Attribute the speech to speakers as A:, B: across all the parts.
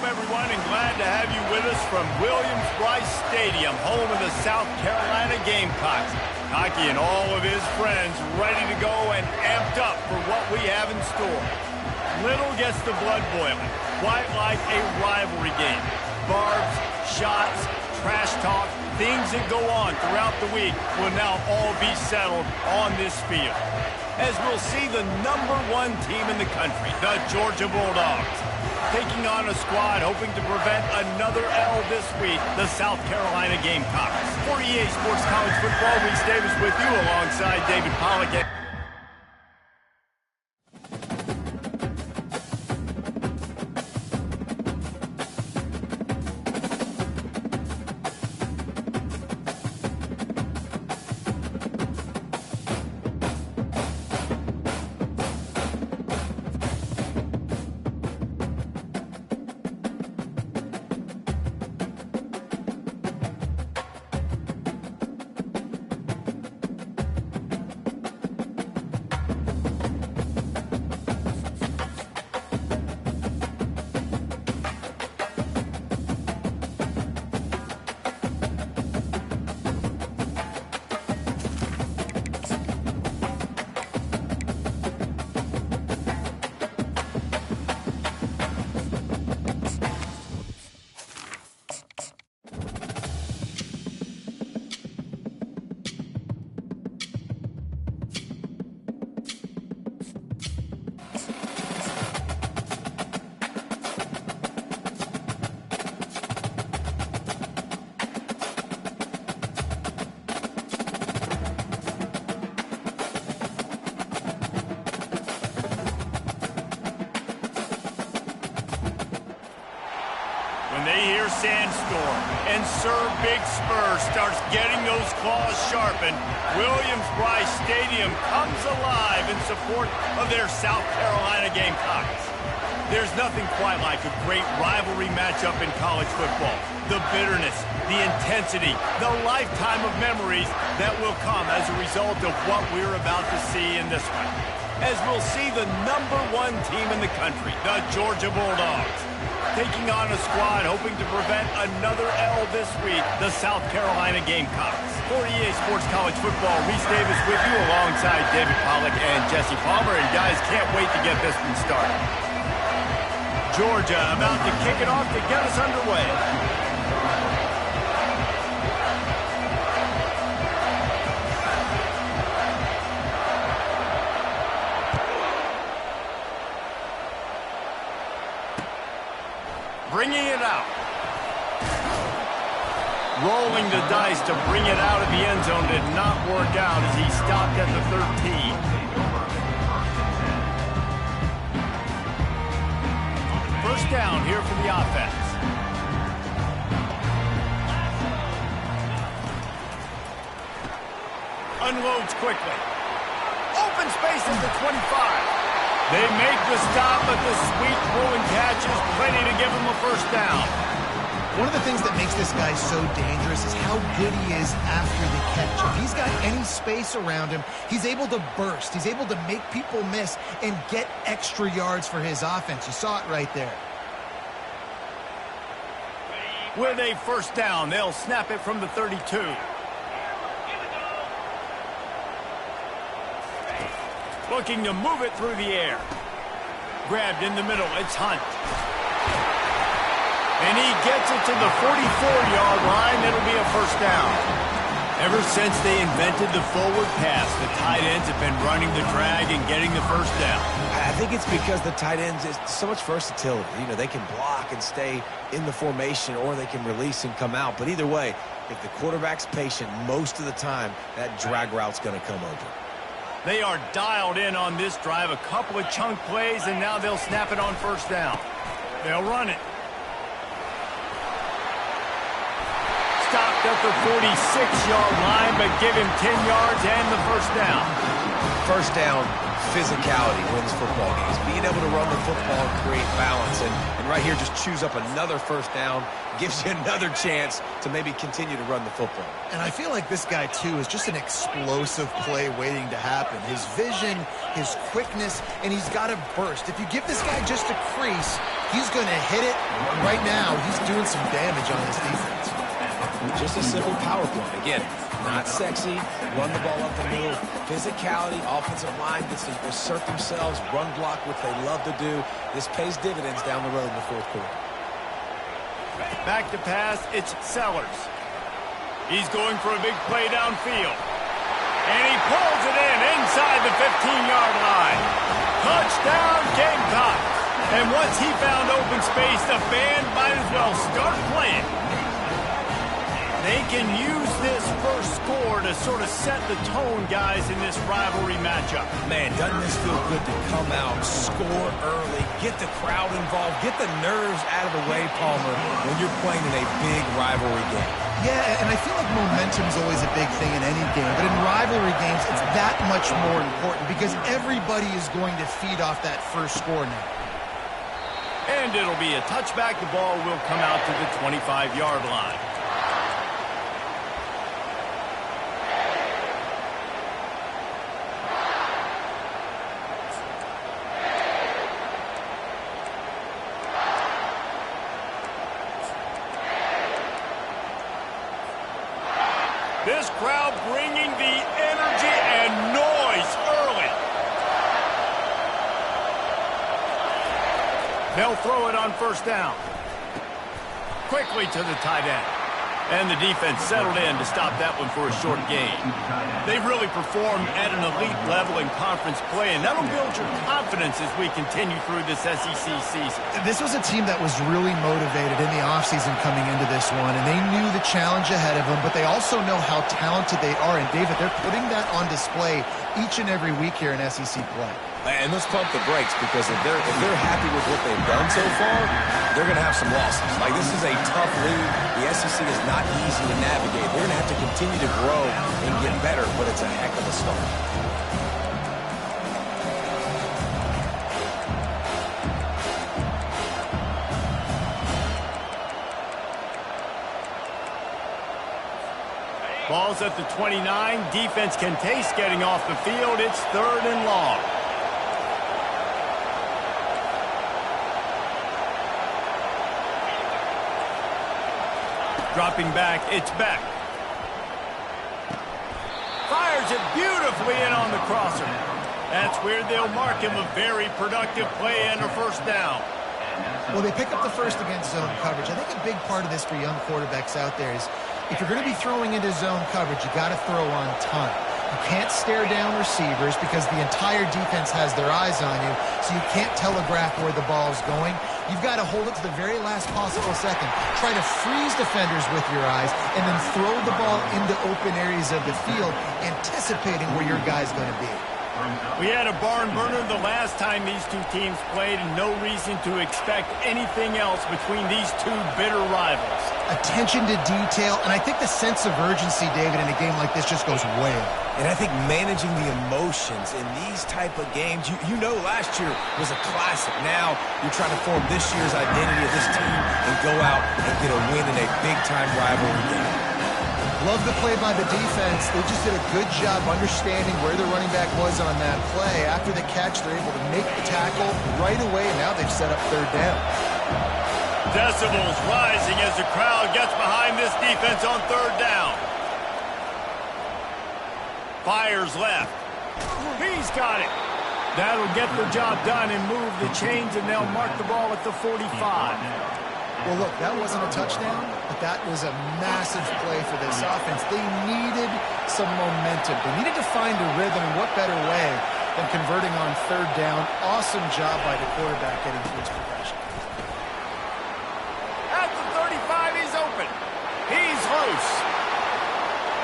A: Welcome, everyone, and glad to have you with us from Williams-Brice Stadium, home of the South Carolina Gamecocks. Hockey and all of his friends ready to go and amped up for what we have in store. Little gets the blood boiling, quite like a rivalry game. Barbs, shots, trash talk, things that go on throughout the week will now all be settled on this field. As we'll see the #1 team in the country, the Georgia Bulldogs, taking on a squad hoping to prevent another L this week, the South Carolina Gamecocks. For EA Sports College Football, Reese Davis with you alongside David Pollack. When they hear Sandstorm and Sir Big Spur starts getting those claws sharpened, Williams-Brice Stadium comes alive in support of their South Carolina Gamecocks. There's nothing quite like a great rivalry matchup in college football. The bitterness, the intensity, the lifetime of memories that will come as a result of what we're about to see in this one. As we'll see the #1 team in the country, the Georgia Bulldogs, taking on a squad hoping to prevent another L this week, the South Carolina Gamecocks. For EA Sports College Football, Reese Davis with you alongside David Pollack and Jesse Palmer. And guys, can't wait to get this one started. Georgia about to kick it off to get us underway. Bringing it out. Rolling the dice to bring it out of the end zone did not work out as he stopped at the 13. First down here for the offense. Unloads quickly. Open space at the 25. They make the stop, but the sweet throw and catch is plenty to give him a first down.
B: One of the things that makes this guy so dangerous is how good he is after the catch. If he's got any space around him, he's able to burst. He's able to make people miss and get extra yards for his offense. You saw it right there.
A: With a first down, they'll snap it from the 32. Looking to move it through the air. Grabbed in the middle, it's Hunt. And he gets it to the 44-yard line. It'll be a first down. Ever since they invented the forward pass, the tight ends have been running the drag and getting the first down.
C: I think it's because the tight ends is so much versatility. You know, they can block and stay in the formation, or they can release and come out. But either way, if the quarterback's patient most of the time, that drag route's going to come open.
A: They are dialed in on this drive. A couple of chunk plays, and now they'll snap it on first down. They'll run it. Stopped at the 46-yard line, but give him 10 yards and the first down.
C: First down, physicality wins football games. Being able to run the football and create balance. And right here, just choose up another first down. Gives you another chance to maybe continue to run the football.
B: And I feel like this guy, too, is just an explosive play waiting to happen. His vision, his quickness, and he's got to burst. If you give this guy just a crease, He's going to hit it. Right now, he's doing some damage on this defense.
C: Just a simple power play. Again, not sexy, run the ball up the middle. Physicality, offensive line gets to assert themselves, run block, which they love to do. This pays dividends down the road in the fourth quarter.
A: Back to pass, it's Sellers. He's going for a big play downfield. And he pulls it in inside the 15-yard line. Touchdown, Gamecocks. And once he found open space, the band might as well start playing. They can use this first score to sort of set the tone, guys, in this rivalry matchup.
C: Man, doesn't this feel good to come out, score early, get the crowd involved, get the nerves out of the way, Palmer, when you're playing in a big rivalry game.
B: Yeah, and I feel like momentum's always a big thing in any game, but in rivalry games, it's that much more important because everybody is going to feed off that first score now.
A: And it'll be a touchback. The ball will come out to the 25-yard line. This crowd bringing the energy and noise early. They'll throw it on first down. Quickly to the tight end. And the defense settled in to stop that one for a short gain. They've really performed at an elite level in conference play, and that'll build your confidence as we continue through this SEC season.
B: This was a team that was really motivated in the offseason coming into this one, and they knew the challenge ahead of them, but they also know how talented they are. And, David, they're putting that on display each and every week here in SEC play.
C: And let's pump the brakes because if they're happy with what they've done so far, they're going to have some losses. Like, this is a tough league. The SEC is not easy to navigate. They're going to have to continue to grow and get better, but it's a heck of a start.
A: Ball's at the 29. Defense can taste getting off the field. It's 3rd and long. Dropping back, it's Beck. Fires it beautifully in on the crosser. That's where they'll mark him a very productive play and a first down.
B: Well, they pick up the first against zone coverage. I think a big part of this for young quarterbacks out there is if you're going to be throwing into zone coverage, you got to throw on time. You can't stare down receivers because the entire defense has their eyes on you, so you can't telegraph where the ball's going. You've got to hold it to the very last possible second. Try to freeze defenders with your eyes and then throw the ball into open areas of the field, anticipating where your guy's going to be.
A: We had a barn burner the last time these two teams played, and no reason to expect anything else between these two bitter rivals.
B: Attention to detail, and I think the sense of urgency, David, in a game like this just goes way up.
C: And I think managing the emotions in these type of games, you know last year was a classic. Now you're trying to form this year's identity of this team and go out and get a win in a big-time rivalry game.
B: Love the play by the defense. They just did a good job understanding where the running back was on that play. After the catch, they're able to make the tackle right away, and now they've set up 3rd down.
A: Decibels rising as the crowd gets behind this defense on 3rd down. Fires left. He's got it. That'll get the job done and move the chains, and they'll mark the ball at the 45.
B: Well, look, that wasn't a touchdown, but that was a massive play for this offense. They needed some momentum. They needed to find a rhythm, and what better way than converting on 3rd down. Awesome job by the quarterback getting through his progression.
A: At the 35, he's open. He's loose.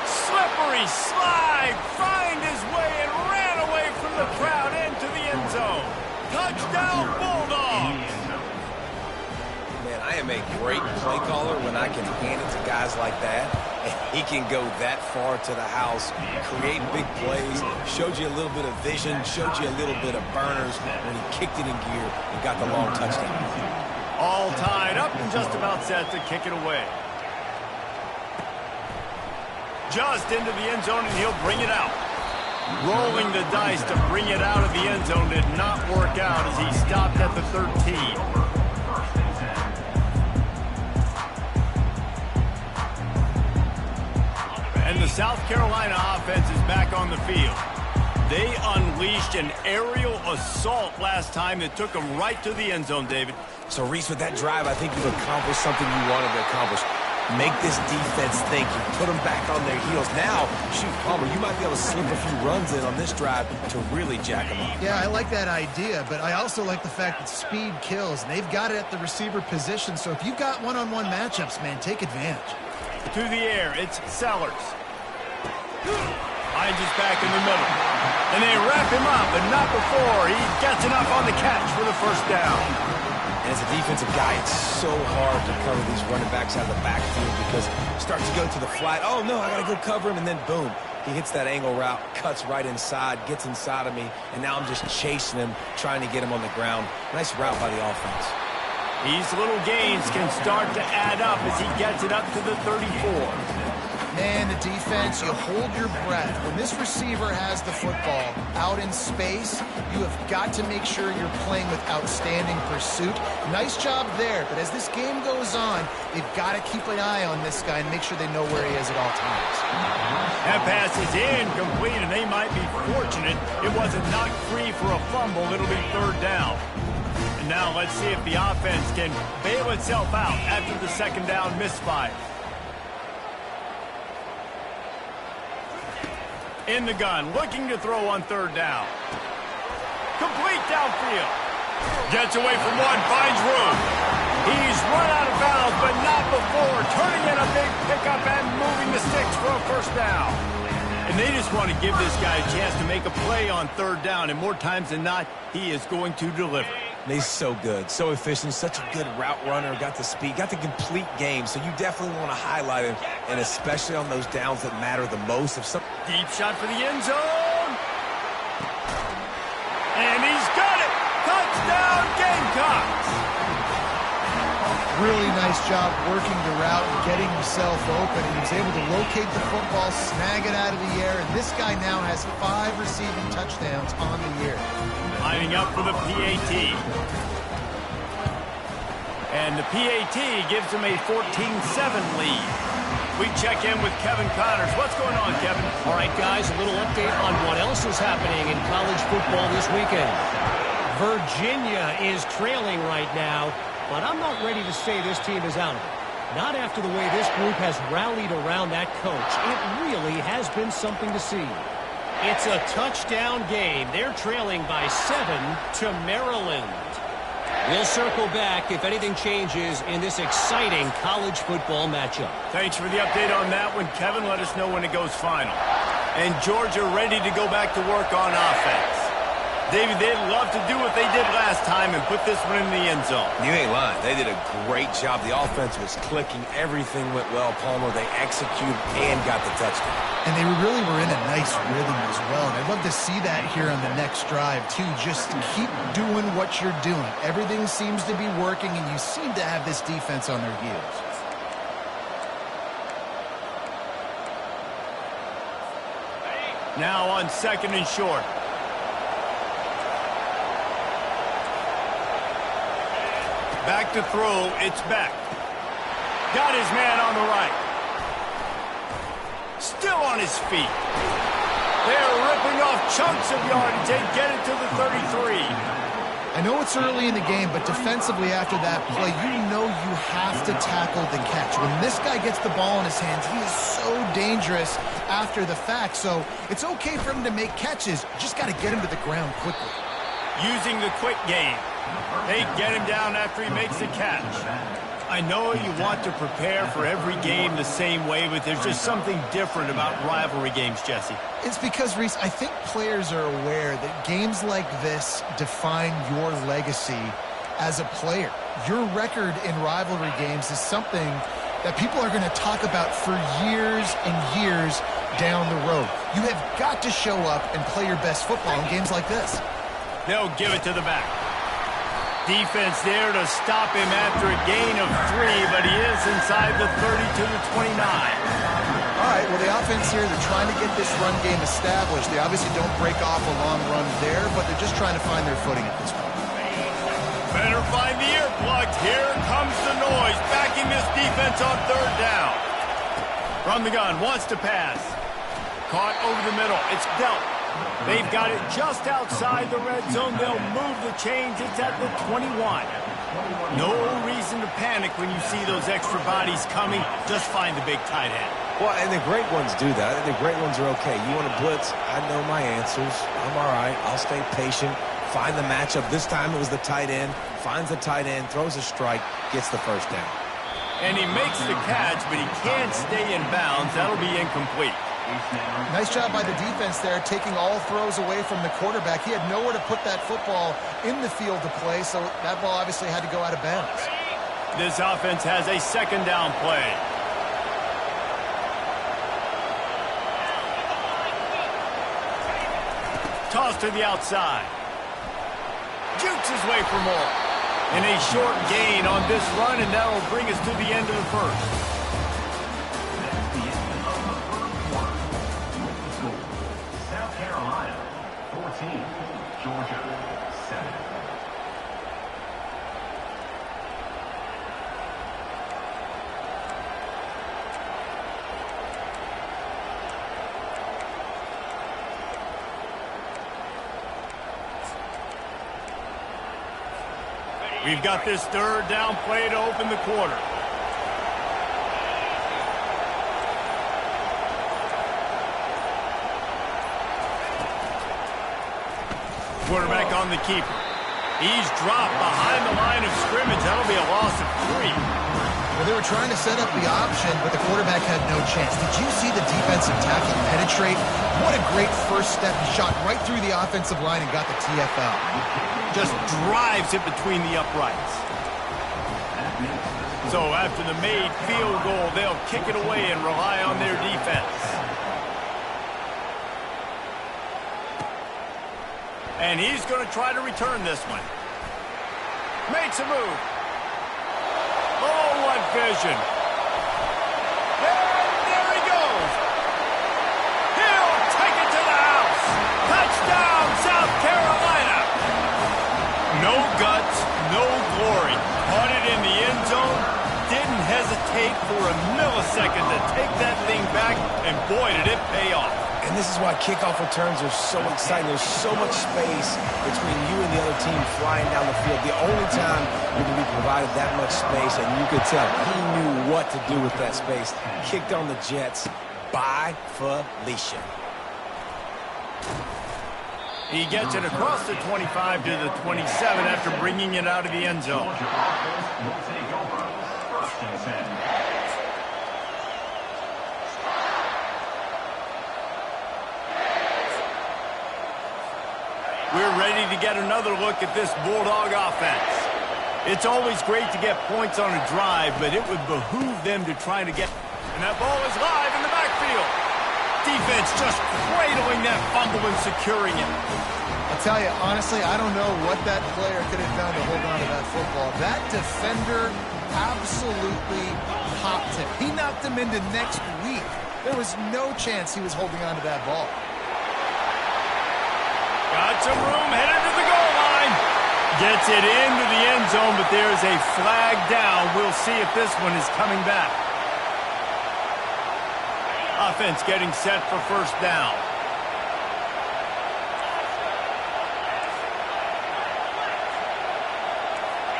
A: Slippery slide, find his way and ran away from the crowd into the end zone. Touchdown, Bulldogs!
C: Man, I am a great play caller when I can hand it to guys like that. And he can go that far to the house, create big plays, showed you a little bit of vision, showed you a little bit of burners when he kicked it in gear and got the long touchdown.
A: All tied up and just about set to kick it away. Just into the end zone, and he'll bring it out. Rolling the dice to bring it out of the end zone did not work out as he stopped at the 13. South Carolina offense is back on the field. They unleashed an aerial assault last time that took them right to the end zone, David.
C: So, Reese, with that drive, I think you've accomplished something you wanted to accomplish. Make this defense think. You put them back on their heels. Now, shoot, Palmer, you might be able to slip a few runs in on this drive to really jack them up.
B: Yeah, I like that idea, but I also like the fact that speed kills, and they've got it at the receiver position. So if you've got one-on-one matchups, man, take advantage.
A: To the air, it's Sellers. Hines is back in the middle. And they wrap him up, but not before he gets enough on the catch for the first down.
C: And as a defensive guy, it's so hard to cover these running backs out of the backfield because it starts to go to the flat. Oh, no, I got to go cover him. And then, boom, he hits that angle route, cuts right inside, gets inside of me, and now I'm just chasing him, trying to get him on the ground. Nice route by the offense.
A: These little gains can start to add up as he gets it up to the 34.
B: Man, the defense, you hold your breath. When this receiver has the football out in space, you have got to make sure you're playing with outstanding pursuit. Nice job there, but as this game goes on, they've got to keep an eye on this guy and make sure they know where he is at all times.
A: That pass is incomplete, and they might be fortunate it wasn't knocked free for a fumble. It'll be third down. And now let's see if the offense can bail itself out after the second down misfire. In the gun, looking to throw on third down. Complete downfield. Gets away from one, finds room. He's run out of bounds, but not before turning in a big pickup and moving the sticks for a first down. And they just want to give this guy a chance to make a play on third down, and more times than not, he is going to deliver.
C: And he's so good, so efficient, such a good route runner, got the speed, got the complete game, so you definitely want to highlight him, and especially on those downs that matter the most.
A: Deep shot for the end zone. And he's got it. Touchdown, Gamecocks.
B: Really nice job working the route and getting himself open. He was able to locate the football, snag it out of the air, and this guy now has 5 receiving touchdowns on the year.
A: Lining up for the PAT. And the PAT gives him a 14-7 lead. We check in with Kevin Connors. What's going on, Kevin?
D: All right, guys, a little update on what else is happening in college football this weekend. Virginia is trailing right now, but I'm not ready to say this team is out of it. Not after the way this group has rallied around that coach. It really has been something to see. It's a touchdown game. They're trailing by 7 to Maryland. We'll circle back if anything changes in this exciting college football matchup.
A: Thanks for the update on that one, Kevin. Let us know when it goes final. And Georgia ready to go back to work on offense. David, they'd love to do what they did last time and put this one in the end zone.
C: You ain't lying. They did a great job. The offense was clicking. Everything went well, Palmer. They executed and got the touchdown.
B: And they really were in a nice rhythm as well. And I'd love to see that here on the next drive, too. Just keep doing what you're doing. Everything seems to be working, and you seem to have this defense on their heels.
A: Now on second and short. Back to throw, it's Beck. Got his man on the right. Still on his feet. They're ripping off chunks of yardage. They get it to the 33.
B: I know it's early in the game, but defensively after that play, you know you have to tackle the catch. When this guy gets the ball in his hands, he is so dangerous after the fact. So it's okay for him to make catches. Just got to get him to the ground quickly.
A: Using the quick game. They get him down after he makes the catch. I know you want to prepare for every game the same way, but there's just something different about rivalry games, Jesse.
B: It's because, Reese, I think players are aware that games like this define your legacy as a player. Your record in rivalry games is something that people are going to talk about for years and years down the road. You have got to show up and play your best football in games like this.
A: They'll give it to the back. Defense there to stop him after a gain of 3, but he is inside the 30 to the 29.
B: All right, well, the offense here, they're trying to get this run game established. They obviously don't break off a long run there, but they're just trying to find their footing at this point.
A: Better find the earplugs. Here comes the noise, backing this defense on third down. From the gun, wants to pass. Caught over the middle. It's dealt. They've got it just outside the red zone. They'll move the chains. It's at the 21. No reason to panic when you see those extra bodies coming. Just find the big tight end.
C: Well, and the great ones do that. I think the great ones are okay. You want to blitz? I know my answers. I'm all right. I'll stay patient. Find the matchup. This time it was the tight end. Finds the tight end, throws a strike, gets the first down.
A: And he makes the catch, but he can't stay in bounds. That'll be incomplete.
B: Nice job by the defense there, taking all throws away from the quarterback. He had nowhere to put that football in the field to play, so that ball obviously had to go out of bounds.
A: This offense has a second down play. Toss to the outside. Jukes his way for more. And a short gain on this run, and that'll bring us to the end of the first.
E: South Carolina, 14. Georgia, 7.
A: We've got this third down play to open the quarter. Quarterback on the keeper. He's dropped behind the line of scrimmage. That'll be a loss of 3.
B: Well, they were trying to set up the option, but the quarterback had no chance. Did you see the defensive tackle penetrate? What a great first step. He shot right through the offensive line and got the TFL.
A: Just drives it between the uprights. So after the made field goal, they'll kick it away and rely on their defense. And he's going to try to return this one. Makes a move. Oh, what vision. And there he goes. He'll take it to the house. Touchdown, South Carolina. No guts, no glory. Caught it in the end zone. Didn't hesitate for a millisecond to take that thing back. And boy, did it pay off.
C: And this is why kickoff returns are so exciting. There's so much space between you and the other team flying down the field. The only time you're going to be provided that much space, and you could tell he knew what to do with that space. Kicked on the Jets by Felicia.
A: He gets it across the 25 to the 27 after bringing it out of the end zone. We're ready to get another look at this Bulldog offense. It's always great to get points on a drive, but it would behoove them to try to get... And that ball is live in the backfield. Defense just cradling that fumble and securing it.
B: I'll tell you, honestly, I don't know what that player could have done to hold on to that football. That defender absolutely popped him. He knocked him into next week. There was no chance he was holding on to that ball.
A: Got some room, headed to the goal line. Gets it into the end zone, but there's a flag down. We'll see if this one is coming back. Offense getting set for first down.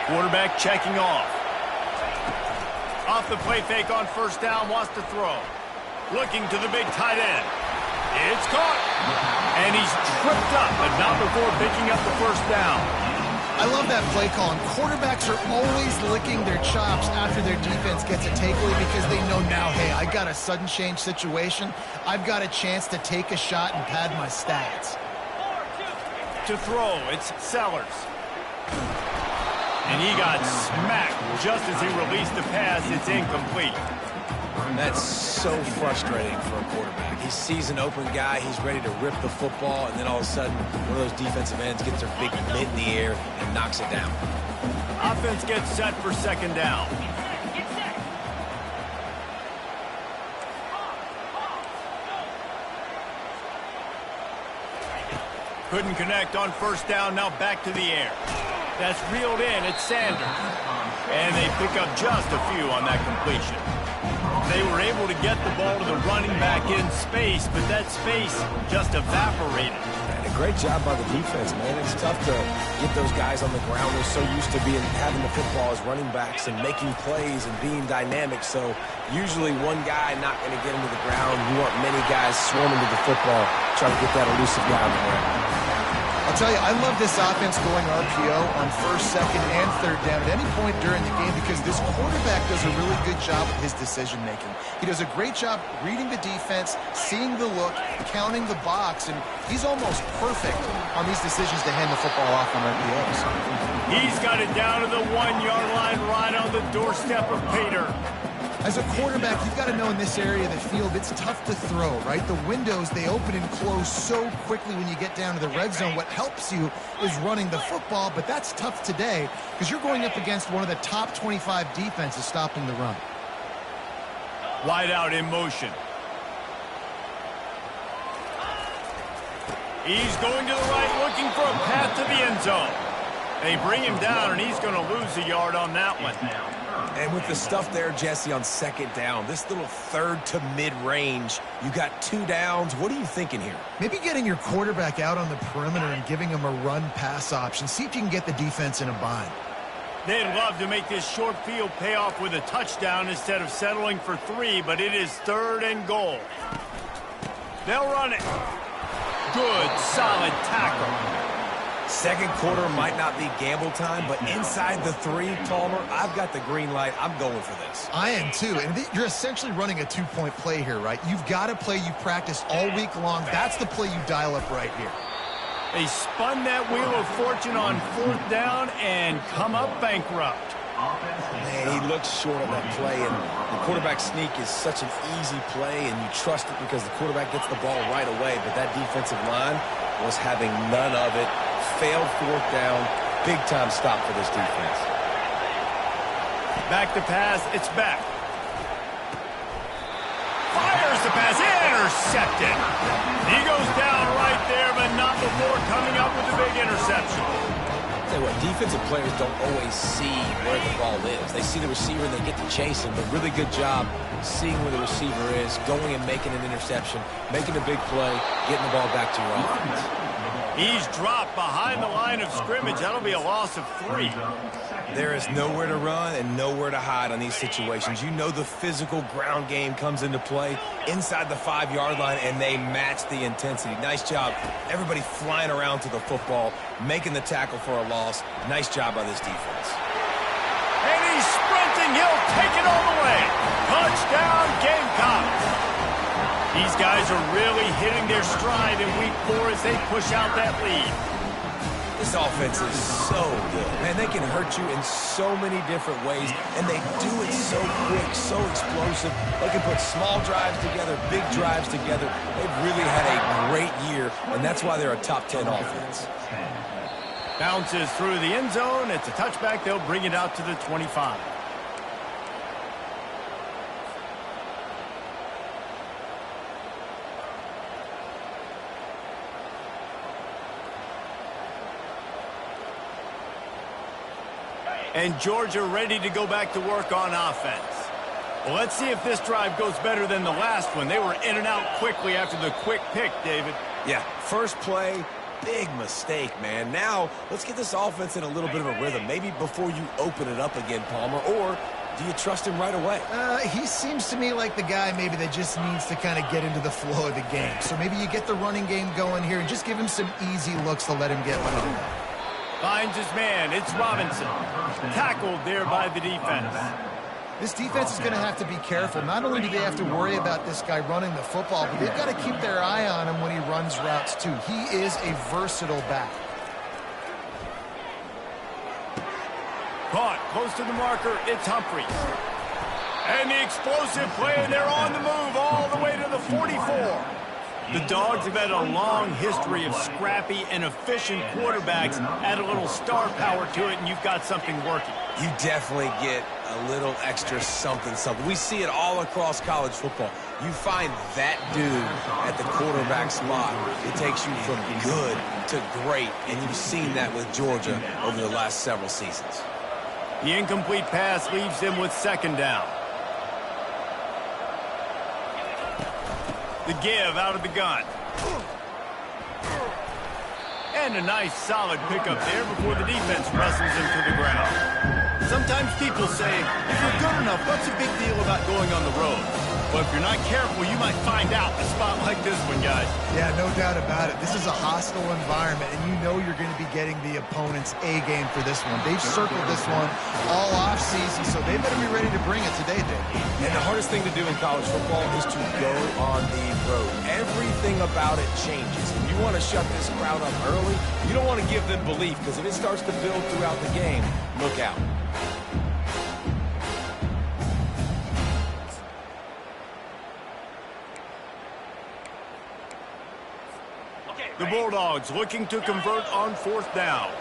A: Quarterback checking off. Off the play fake on first down, wants to throw. Looking to the big tight end. It's caught. And he's tripped up, but not before picking up the first down.
B: I love that play call. And quarterbacks are always licking their chops after their defense gets a takeaway because they know now, hey, I got a sudden change situation. I've got a chance to take a shot and pad my stats.
A: To throw, it's Sellers. And he got smacked just as he released the pass. It's incomplete.
C: That's so frustrating for a quarterback. He sees an open guy, he's ready to rip the football, and then all of a sudden, one of those defensive ends gets their big mitt in the air and knocks it down.
A: Offense gets set for second down. Couldn't connect on first down, now back to the air. That's reeled in, it's Sanders. And they pick up just a few on that completion. They were able to get the ball to the running back in space, but that space just evaporated.
C: And a great job by the defense, man. It's tough to get those guys on the ground. They're so used to having the football as running backs and making plays and being dynamic. So usually one guy not going to get into the ground. You want many guys swarming to the football, trying to get that elusive guy on the ground.
B: I'll tell you, I love this offense going RPO on first, second, and third down at any point during the game because this quarterback does a really good job with his decision-making. He does a great job reading the defense, seeing the look, counting the box, and he's almost perfect on these decisions to hand the football off on RPOs.
A: He's got it down to the 1-yard line right on the doorstep of Pater.
B: As a quarterback, you've got to know in this area of the field, it's tough to throw, right? The windows, they open and close so quickly when you get down to the red zone. What helps you is running the football, but that's tough today because you're going up against one of the top 25 defenses stopping the run.
A: Wide out in motion. He's going to the right, looking for a path to the end zone. They bring him down, and he's going to lose a yard on that one.
C: And with the stuff there, Jesse, on second down, this little third to mid-range, you got 2 downs. What are you thinking here?
B: Maybe getting your quarterback out on the perimeter and giving him a run-pass option. See if you can get the defense in a bind.
A: They'd love to make this short field pay off with a touchdown instead of settling for 3, but it is 3rd and goal. They'll run it. Good, solid tackle.
C: Second quarter might not be gamble time, but inside the 3, Palmer, I've got the green light. I'm going for this.
B: I am too, and you're essentially running a 2-point play here, right? You've got a play you practiced all week long. That's the play you dial up right here.
A: They spun that wheel of fortune on 4th down and come up bankrupt.
C: Man, he looks short on that play, and the quarterback sneak is such an easy play, and you trust it because the quarterback gets the ball right away, but that defensive line was having none of it. Failed 4th down. Big-time stop for this defense.
A: Back to pass. It's back. Fires the pass. Intercepted. He goes down right there, but not before coming up with a big interception.
C: I'll tell you what, defensive players don't always see where the ball is. They see the receiver and they get to chase him, but really good job seeing where the receiver is, going and making an interception, making a big play, getting the ball back to your offense.
A: He's dropped behind the line of scrimmage. That'll be a loss of 3.
C: There is nowhere to run and nowhere to hide on these situations. You know the physical ground game comes into play inside the 5-yard line, and they match the intensity. Nice job. Everybody flying around to the football, making the tackle for a loss. Nice job by this defense.
A: And he's sprinting. He'll take it all the way. Touchdown, Gamecocks. These guys are really hitting their stride in week 4 as they push out that lead.
C: This offense is so good. Man, they can hurt you in so many different ways, and they do it so quick, so explosive. They can put small drives together, big drives together. They've really had a great year, and that's why they're a top 10 offense.
A: Bounces through the end zone. It's a touchback. They'll bring it out to the 25. And Georgia ready to go back to work on offense. Well, let's see if this drive goes better than the last one. They were in and out quickly after the quick pick, David.
C: Yeah, first play, big mistake, man. Now, let's get this offense in a little bit of a rhythm. Maybe before you open it up again, Palmer, or do you trust him right away?
B: He seems to me like the guy maybe that just needs to kind of get into the flow of the game. So maybe you get the running game going here and just give him some easy looks to let him get one of them.
A: Finds his man. It's Robinson. Tackled there by the defense.
B: This defense is going to have to be careful. Not only do they have to worry about this guy running the football, but they've got to keep their eye on him when he runs routes too. He is a versatile back.
A: Caught close to the marker. It's Humphries. And the explosive play, and they're on the move all the way to the 44. The Dogs have had a long history of scrappy and efficient quarterbacks. Add a little star power to it, and you've got something working.
C: You definitely get a little extra something. We see it all across college football. You find that dude at the quarterback spot. It takes you from good to great, and you've seen that with Georgia over the last several seasons.
A: The incomplete pass leaves him with second down. The give out of the gun. And a nice solid pickup there before the defense wrestles him to the ground. Sometimes people say, if you're good enough, what's the big deal about going on the road? But if you're not careful, you might find out a spot like this one, guys.
B: Yeah, no doubt about it. This is a hostile environment, and you know you're going to be getting the opponent's A-game for this one. They've circled this one all off-season, so they better be ready to bring it today, Dave.
C: And the hardest thing to do in college football is to go on the road. Everything about it changes. If you want to shut this crowd up early, you don't want to give them belief, because if it starts to build throughout the game, look out.
A: The Bulldogs looking to convert on fourth down.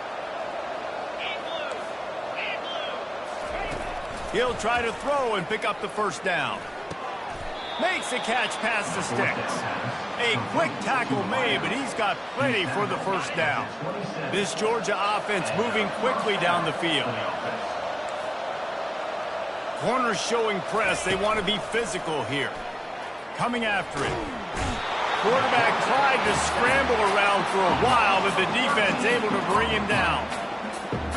A: He'll try to throw and pick up the first down. Makes a catch past the sticks. A quick tackle made, but he's got plenty for the first down. This Georgia offense moving quickly down the field. Corners showing press. They want to be physical here. Coming after it. Quarterback tried to scramble around for a while, but the defense able to bring him down.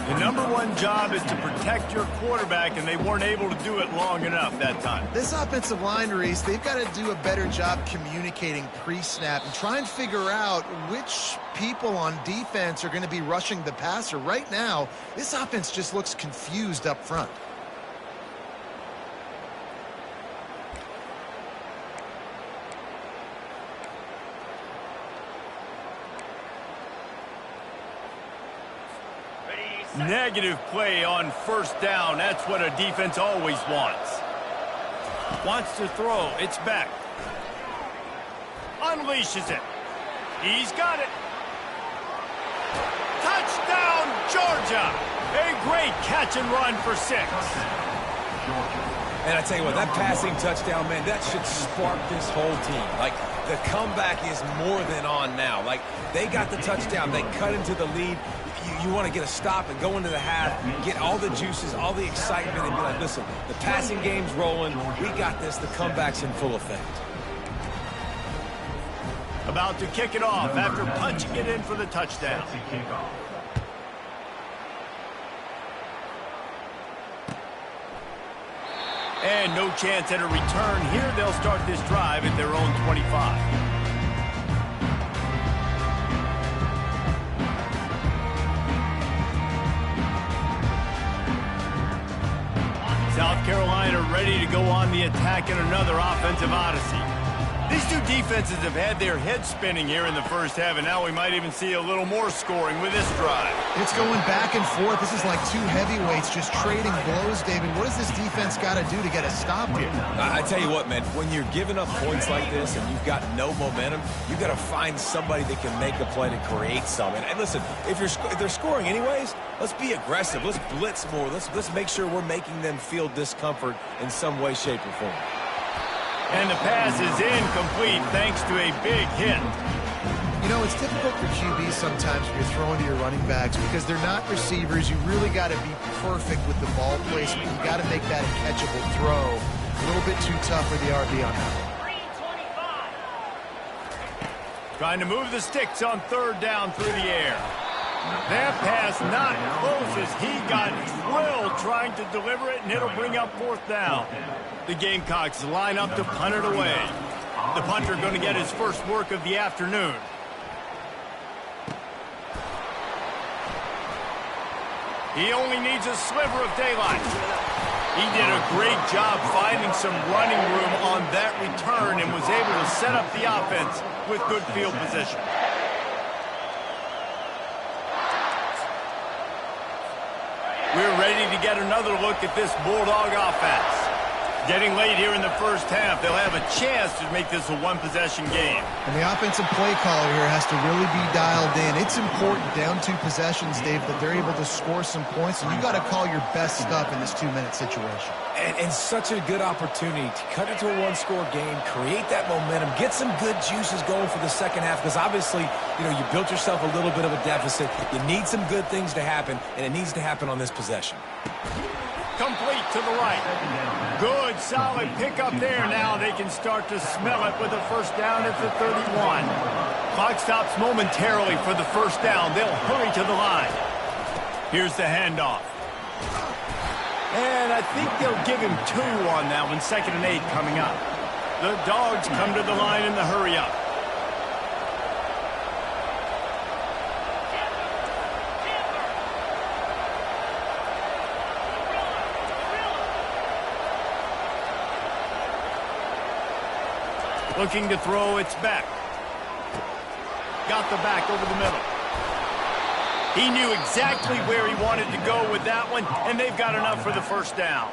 A: The number one job is to protect your quarterback, and they weren't able to do it long enough that time.
B: This offensive line, Reese, they've got to do a better job communicating pre-snap and try and figure out which people on defense are going to be rushing the passer. Right now, this offense just looks confused up front.
A: Negative play on first down. That's what a defense always wants. Wants to throw. It's back. Unleashes it. He's got it. Touchdown, Georgia. A great catch and run for 6.
C: And I tell you what, that passing touchdown, man, that should spark this whole team. Like, the comeback is more than on now. Like, they got the touchdown. They cut into the lead. You want to get a stop and go into the half, get all the juices, all the excitement, and be like, listen, the passing game's rolling. We got this. The comeback's in full effect.
A: About to kick it off after punching it in for the touchdown. And no chance at a return here. They'll start this drive at their own 25. South Carolina ready to go on the attack in another offensive odyssey. These two defenses have had their heads spinning here in the first half, and now we might even see a little more scoring with this drive.
B: It's going back and forth. This is like two heavyweights just trading blows, David. What does this defense got to do to get a stop here?
C: I tell you what, man, when you're giving up points like this and you've got no momentum, you've got to find somebody that can make a play to create something. And listen, if they're scoring anyways, let's be aggressive. Let's blitz more. Let's make sure we're making them feel discomfort in some way, shape, or form.
A: And the pass is incomplete thanks to a big hit.
B: You know, it's difficult for QBs sometimes when you're throwing to your running backs because they're not receivers. You really got to be perfect with the ball placement. You got to make that a catchable throw. A little bit too tough for the RB on that one.
A: Trying to move the sticks on third down through the air. That pass not close as he got drilled trying to deliver it, and it'll bring up fourth down. The Gamecocks line up to punt it away. The punter going to get his first work of the afternoon. He only needs a sliver of daylight. He did a great job finding some running room on that return and was able to set up the offense with good field position. We're ready to get another look at this Bulldog offense. Getting late here in the first half, they'll have a chance to make this a one-possession game.
B: And the offensive play caller here has to really be dialed in. It's important down 2 possessions, Dave, that they're able to score some points, and you got to call your best stuff in this 2-minute situation.
C: And such a good opportunity to cut into a one-score game, create that momentum, get some good juices going for the second half, because obviously, you know, you built yourself a little bit of a deficit. You need some good things to happen, and it needs to happen on this possession.
A: Complete to the right. Good, solid pickup there. Now they can start to smell it with a first down at the 31. Clock stops momentarily for the first down. They'll hurry to the line. Here's the handoff. And I think they'll give him 2 on that one. 2nd and 8 coming up. The Dogs come to the line in the hurry-up. Looking to throw, it's back. Got the back over the middle. He knew exactly where he wanted to go with that one, and they've got enough for the first down.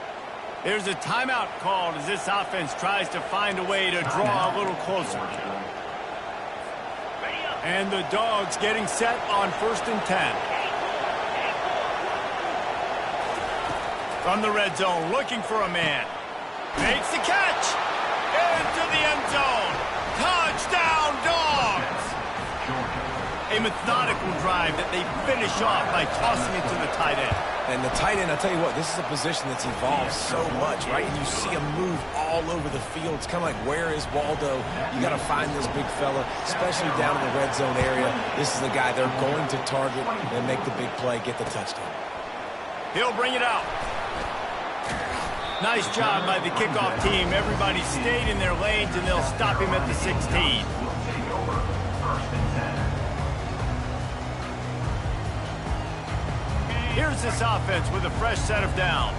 A: There's a timeout called as this offense tries to find a way to draw a little closer. And the Dogs getting set on 1st and 10. From the red zone, looking for a man. Makes the catch. Into the end zone. Touchdown, Dogs! A methodical drive that they finish off by tossing it to the tight end.
C: And the tight end, I'll tell you what, this is a position that's evolved so much, right? And you see him move all over the field. It's kind of like, where is Waldo? You got to find this big fella, especially down in the red zone area. This is the guy they're going to target and make the big play, get the touchdown.
A: He'll bring it out. Nice job by the kickoff team. Everybody stayed in their lanes, and they'll stop him at the 16. Here's this offense with a fresh set of downs.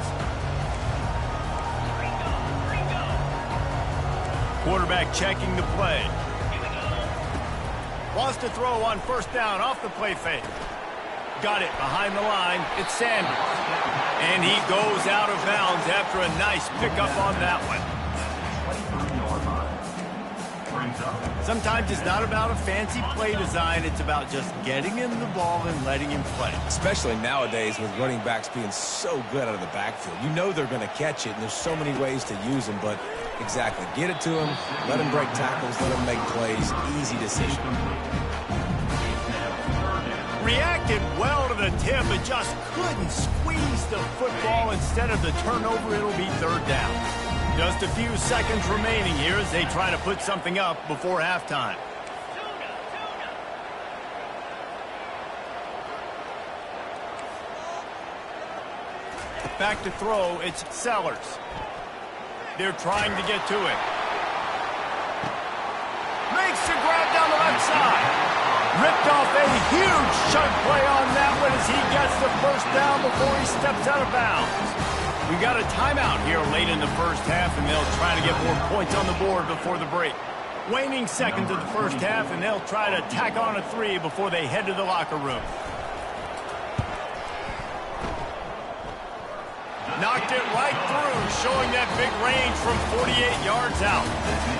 A: Quarterback checking the play. Wants to throw on first down off the play fake. Got it behind the line. It's Sanders. And he goes out of bounds after a nice pickup on that one. Sometimes it's not about a fancy play design. It's about just getting him the ball and letting him play.
C: Especially nowadays with running backs being so good out of the backfield. You know they're going to catch it, and there's so many ways to use them. But exactly, get it to him, let him break tackles, let him make plays. Easy decision.
A: Reacted well to the tip, but just couldn't squeeze the football. Instead of the turnover, it'll be 3rd down. Just a few seconds remaining here as they try to put something up before halftime. Back to throw, it's Sellers. They're trying to get to it. Makes the grab down the left side. Ripped off a huge chunk play on that one as he gets the first down before he steps out of bounds. We got a timeout here late in the first half, and they'll try to get more points on the board before the break. Waning seconds of the first half, and they'll try to tack on a 3 before they head to the locker room. Knocked it right through, showing that big range from 48 yards out.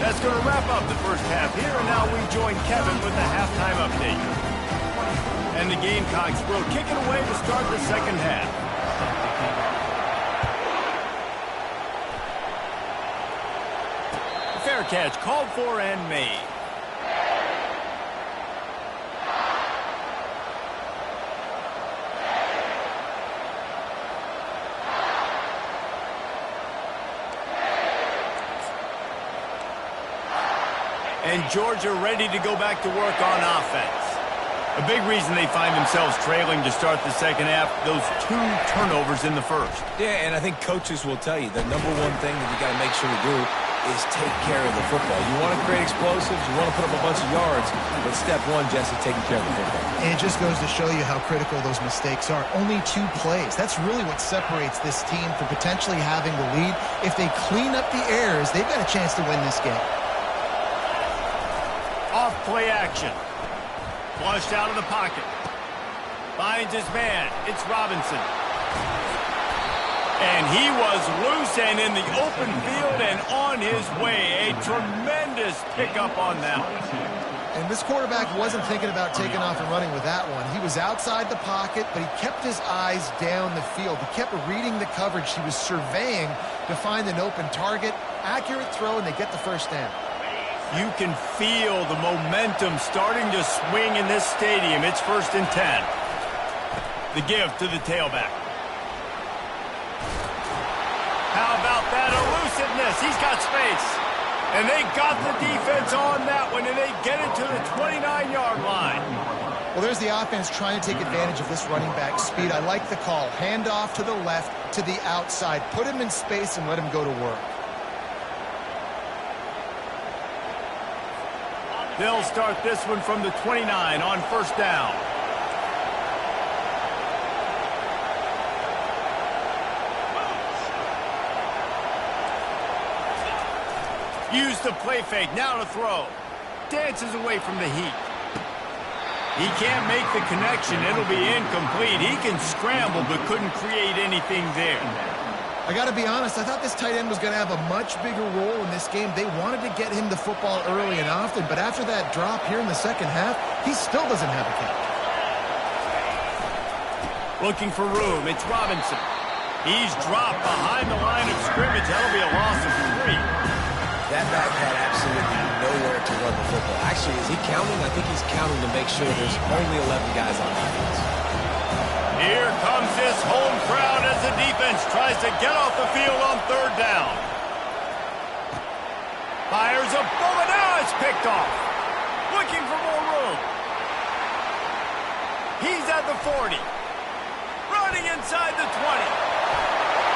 A: That's going to wrap up the first half here, and now we join Kevin with the halftime update. And the Gamecocks will kick it away to start the second half. Fair catch called for and made. And Georgia ready to go back to work on offense. A big reason they find themselves trailing to start the second half, those 2 turnovers in the first.
C: Yeah, and I think coaches will tell you the number one thing that you got to make sure to do is take care of the football. You want to create explosives, you want to put up a bunch of yards, but step 1, Jesse, taking care of the football.
B: And it just goes to show you how critical those mistakes are. Only 2 plays. That's really what separates this team from potentially having the lead. If they clean up the errors, they've got a chance to win this game.
A: Off play action. Flushed out of the pocket. Finds his man. It's Robinson. And he was loose and in the open field and on his way. A tremendous pickup on that one.
B: And this quarterback wasn't thinking about taking off and running with that one. He was outside the pocket, but he kept his eyes down the field. He kept reading the coverage. He was surveying to find an open target. Accurate throw, and they get the first down.
A: You can feel the momentum starting to swing in this stadium. It's 1st and 10. The give to the tailback. He's got space. And they got the defense on that one, and they get it to the 29-yard line.
B: Well, there's the offense trying to take advantage of this running back speed. I like the call. Hand off to the left, to the outside. Put him in space and let him go to work.
A: They'll start this one from the 29 on first down. Use the play fake, now to throw. Dances away from the heat. He can't make the connection, it'll be incomplete. He can scramble, but couldn't create anything there.
B: I got to be honest, I thought this tight end was going to have a much bigger role in this game. They wanted to get him the football early and often, but after that drop here in the second half, he still doesn't have a catch.
A: Looking for room, it's Robinson. He's dropped behind the line of scrimmage. That'll be a loss of 3.
C: That back had absolutely nowhere to run the football. Actually, is he counting? I think he's counting to make sure there's only 11 guys on defense.
A: Here comes this home crowd as the defense tries to get off the field on third down. Fires a bullet. Now it's picked off. Looking for more room. He's at the 40. Running inside the 20.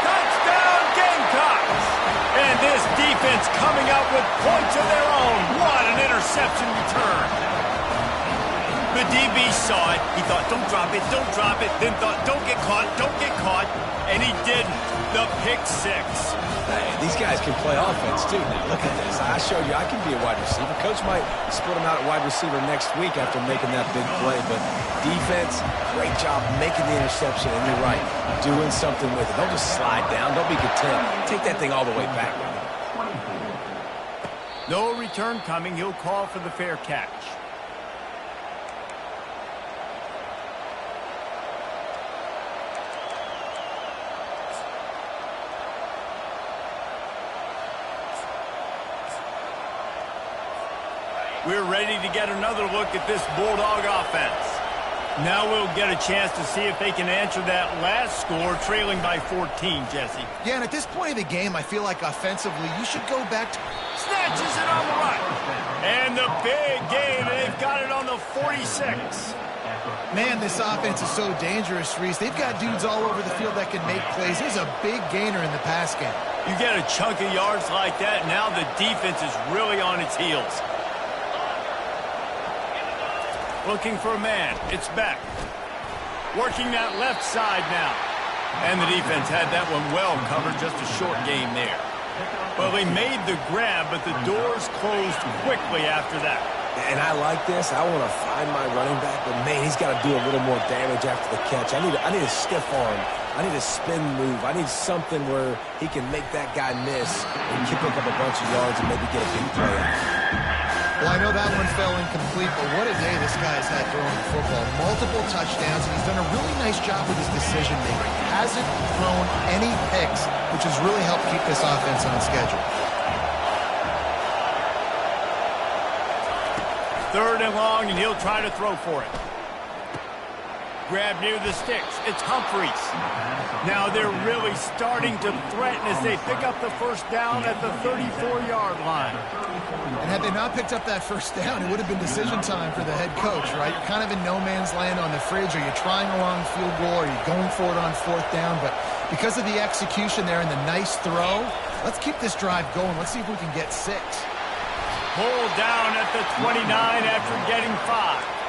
A: Touchdown Gamecocks! And this defense coming out with points of their own. What an interception return. The DB saw it. He thought, don't drop it, don't drop it. Then thought, don't get caught, don't get caught. And he didn't. The pick 6.
C: Hey, these guys can play offense, too. Now, look at this. I showed you I can be a wide receiver. Coach might split him out at wide receiver next week after making that big play. But defense, great job making the interception. And you're right, doing something with it. Don't just slide down. Don't be content. Take that thing all the way back.
A: No return coming. He'll call for the fair catch. We're ready to get another look at this Bulldog offense. Now we'll get a chance to see if they can answer that last score, trailing by 14, Jesse.
B: Yeah, and at this point of the game, I feel like offensively, you should go back to...
A: Snatches it on the right. And the big game, they've got it on the 46.
B: Man, this offense is so dangerous, Reese. They've got dudes all over the field that can make plays. He's a big gainer in the pass game.
A: You get a chunk of yards like that, now the defense is really on its heels. Looking for a man. It's Beck. Working that left side now. And the defense had that one well covered. Just a short game there. Well, they made the grab, but the doors closed quickly after that.
C: And I like this. I want to find my running back, but, man, he's got to do a little more damage after the catch. I need a stiff arm. I need a spin move. I need something where he can make that guy miss and pick up a bunch of yards and maybe get a big play out.
B: Well, I know that one fell incomplete, but what a day this guy's had throwing the football. Multiple touchdowns, and he's done a really nice job with his decision-making. Hasn't thrown any picks, which has really helped keep this offense on schedule.
A: Third and long, and he'll try to throw for it. Grab near the sticks. It's Humphreys. Now they're really starting to threaten as they pick up the first down at the 34-yard line.
B: And had they not picked up that first down, it would have been decision time for the head coach, right? You're kind of in no man's land on the fridge. Are you trying a long field goal? Are you going for it on fourth down? But because of the execution there and the nice throw, let's keep this drive going. Let's see if we can get 6.
A: Pulled down at the 29 after getting 5.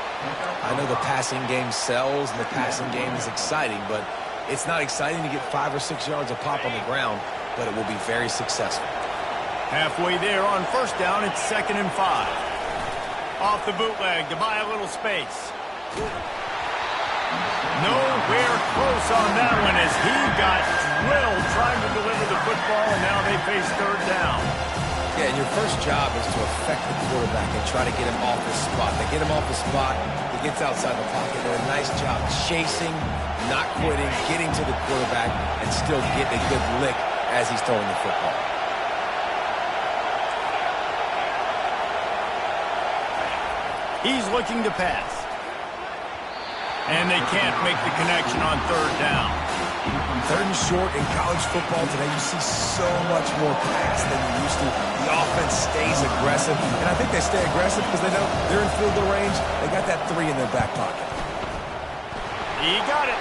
C: I know the passing game sells and the passing game is exciting, but it's not exciting to get 5 or 6 yards a pop on the ground, but it will be very successful.
A: Halfway there on first down, it's 2nd and 5. Off the bootleg to buy a little space. Nowhere close on that one as he got drilled trying to deliver the football, and now they face third down.
C: Yeah, and your first job is to affect the quarterback and try to get him off his spot. They get him off the spot, he gets outside the pocket. They're a nice job chasing, not quitting, getting to the quarterback, and still getting a good lick as he's throwing the football.
A: He's looking to pass. And they can't make the connection on third down.
C: Third and short in college football today, you see so much more pass than you used to. The offense stays aggressive, and I think they stay aggressive because they know they're in field goal range. They got that 3 in their back pocket.
A: He got it.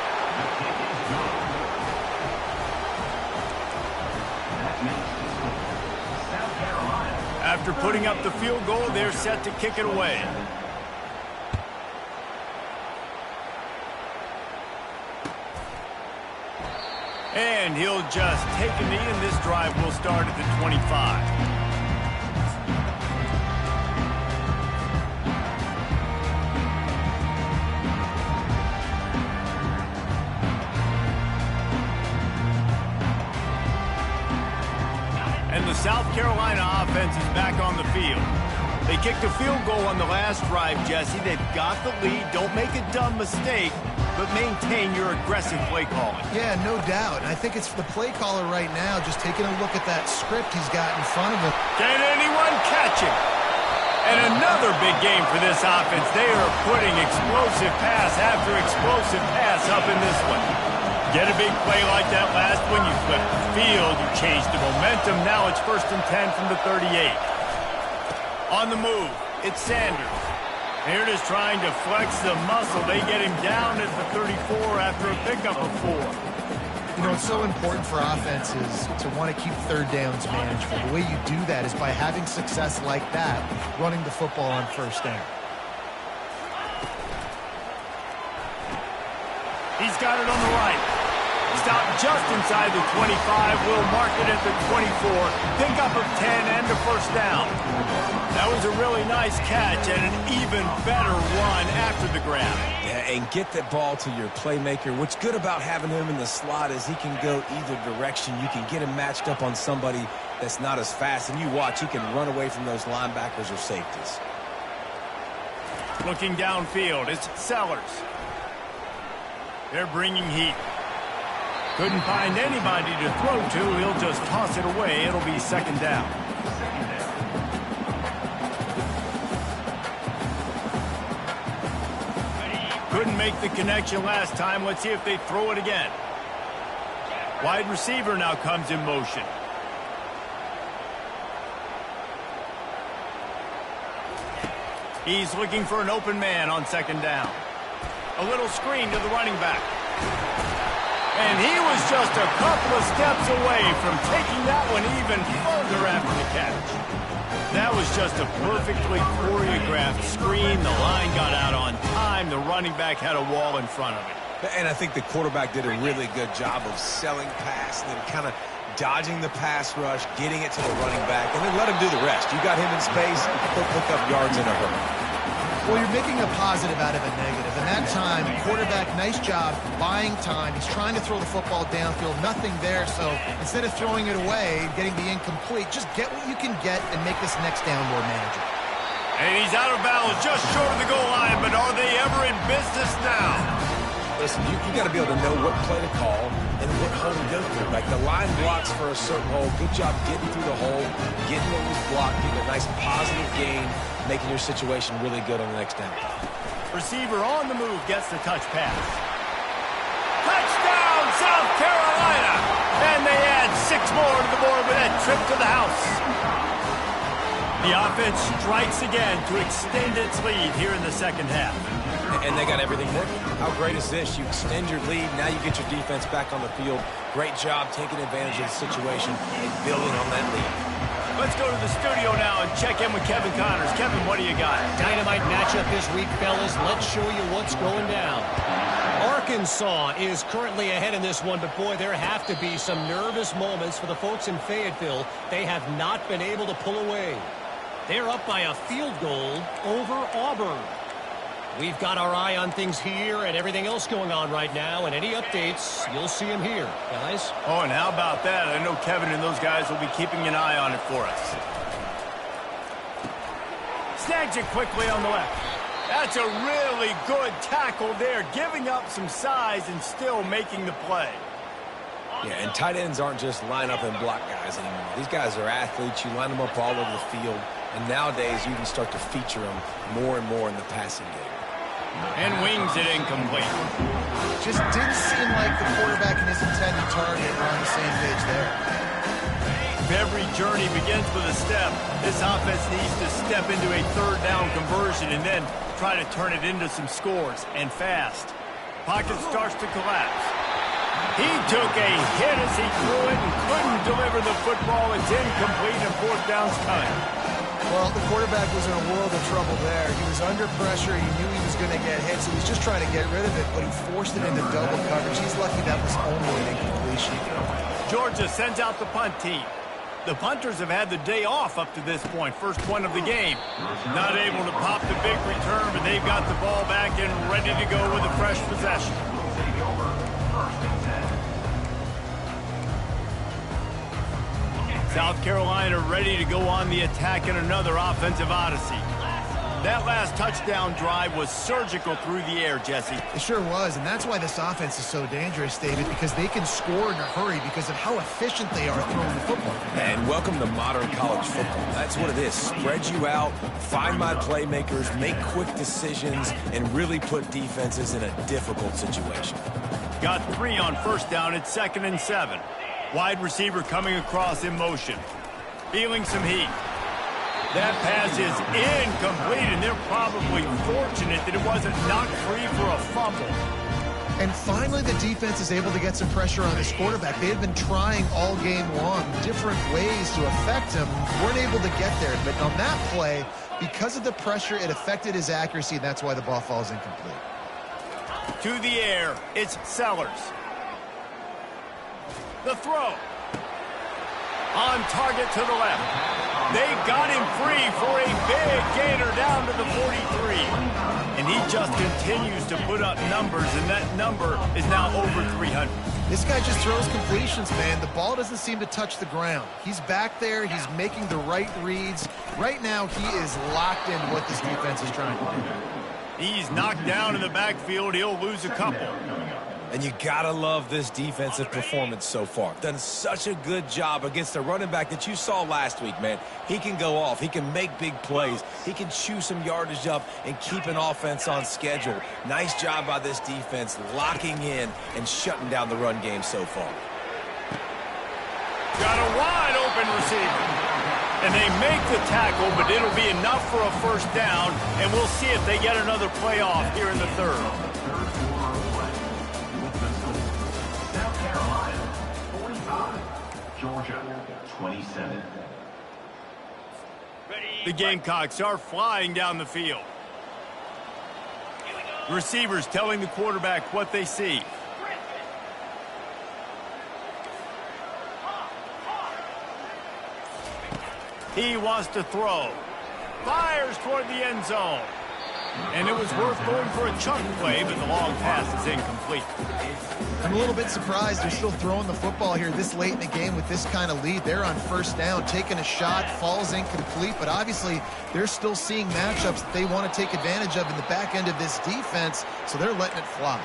A: After putting up the field goal, they're set to kick it away. And he'll just take a knee, and this drive will start at the 25. And the South Carolina offense is back on the field. They kicked a field goal on the last drive, Jesse. They've got the lead. Don't make a dumb mistake, but maintain your aggressive play calling.
B: Yeah, no doubt. I think it's the play caller right now just taking a look at that script he's got in front of him.
A: Can anyone catch him? And another big game for this offense. They are putting explosive pass after explosive pass up in this one. Get a big play like that last one, you flip the field, you change the momentum. Now it's 1st and 10 from the 38. On the move, it's Sanders. Here it is trying to flex the muscle. They get him down at the 34 after a pickup of 4.
B: You know, it's so important for offenses to want to keep third downs manageable. The way you do that is by having success like that, running the football on 1st down.
A: He's got it on the right. Stop just inside the 25. Will mark it at the 24. Pickup of 10 and a 1st down. That was a really nice catch and an even better run after the grab.
C: Yeah, and get that ball to your playmaker. What's good about having him in the slot is he can go either direction. You can get him matched up on somebody that's not as fast, and you watch, he can run away from those linebackers or safeties.
A: Looking downfield, it's Sellers. They're bringing heat. Couldn't find anybody to throw to. He'll just toss it away. It'll be 2nd down. Couldn't make the connection last time. Let's see if they throw it again. Wide receiver now comes in motion. He's looking for an open man on 2nd down. A little screen to the running back. And he was just a couple of steps away from taking that one even further after the catch. That was just a perfectly choreographed screen. The line got out on time. The running back had a wall in front of it.
C: And I think the quarterback did a really good job of selling pass and then kind of dodging the pass rush, getting it to the running back, and then let him do the rest. You got him in space, he'll pick up yards in a hurry.
B: Well, you're making a positive out of a negative. And that time, quarterback, nice job, buying time. He's trying to throw the football downfield. Nothing there, so instead of throwing it away, getting the incomplete, just get what you can get and make this next down more manageable.
A: And he's out of bounds, just short of the goal line, but are they ever in business now?
C: Listen, you got to be able to know what play to call and what hole to go through. Like the line blocks for a certain hole. Good job getting through the hole, getting what was blocked, getting a nice positive gain, making your situation really good on the next down.
A: Receiver on the move gets the touch pass. Touchdown, South Carolina! And they add 6 more to the board with that trip to the house. The offense strikes again to extend its lead here in the 2nd half.
C: And they got everything working. How great is this? You extend your lead. Now you get your defense back on the field. Great job taking advantage of the situation and building on that lead.
A: Let's go to the studio now and check in with Kevin Connors. Kevin, what do you got?
D: Dynamite matchup this week, fellas. Let's show you what's going down. Arkansas is currently ahead in this one, but boy, there have to be some nervous moments for the folks in Fayetteville. They have not been able to pull away. They're up by a field goal over Auburn. We've got our eye on things here and everything else going on right now, and any updates, you'll see them here, guys.
A: Oh, and how about that? I know Kevin and those guys will be keeping an eye on it for us. Snags it quickly on the left. That's a really good tackle there, giving up some size and still making the play.
C: Yeah, and tight ends aren't just line up and block guys anymore. These guys are athletes. You line them up all over the field, and nowadays you can start to feature them more and more in the passing game.
A: And wings it incomplete.
B: Just didn't seem like the quarterback and his intended target were on the same page there.
A: Every journey begins with a step. This offense needs to step into a third down conversion and then try to turn it into some scores, and fast. Pocket starts to collapse. He took a hit as he threw it and couldn't deliver the football. It's incomplete and fourth down's coming.
B: Well, the quarterback was in a world of trouble there. He was under pressure. He knew he was going to get hit, so he was just trying to get rid of it, but he forced it into double coverage. He's lucky that was only an incompletion.
A: Georgia sends out the punt team. The punters have had the day off up to this point. First punt of the game. Not able to pop the big return, but they've got the ball back and ready to go with a fresh possession. South Carolina ready to go on the attack in another offensive odyssey. That last touchdown drive was surgical through the air, Jesse.
B: It sure was, and that's why this offense is so dangerous, David, because they can score in a hurry because of how efficient they are throwing the football.
C: And welcome to modern college football. That's what it is. Spread you out, find my playmakers, make quick decisions, and really put defenses in a difficult situation.
A: Got 3 on first down at 2nd and 7. Wide receiver coming across in motion. Feeling some heat. That pass is incomplete, and they're probably fortunate that it wasn't knocked free for a fumble.
B: And finally, the defense is able to get some pressure on this quarterback. They had been trying all game long different ways to affect him. Weren't able to get there. But on that play, because of the pressure, it affected his accuracy, and that's why the ball falls incomplete.
A: To the air, it's Sellers. The throw. On target to the left. They got him free for a big gainer down to the 43. And he just continues to put up numbers, and that number is now over 300.
B: This guy just throws completions, man. The ball doesn't seem to touch the ground. He's back there. He's making the right reads. Right now, he is locked into what this defense is trying to do.
A: He's knocked down in the backfield. He'll lose a couple.
C: And you gotta love this defensive performance so far. Done such a good job against a running back that you saw last week, man. He can go off. He can make big plays. He can chew some yardage up and keep an offense on schedule. Nice job by this defense locking in and shutting down the run game so far.
A: Got a wide open receiver. And they make the tackle, but it'll be enough for a first down, and we'll see if they get another playoff here in the third.
E: Georgia, 27.
A: The Gamecocks are flying down the field. The receivers telling the quarterback what they see. He wants to throw. Fires toward the end zone. And it was worth going for a chunk play, but the long pass is incomplete.
B: I'm a little bit surprised they're still throwing the football here this late in the game with this kind of lead. They're on first down, taking a shot, falls incomplete, but obviously they're still seeing matchups that they want to take advantage of in the back end of this defense, so they're letting it fly.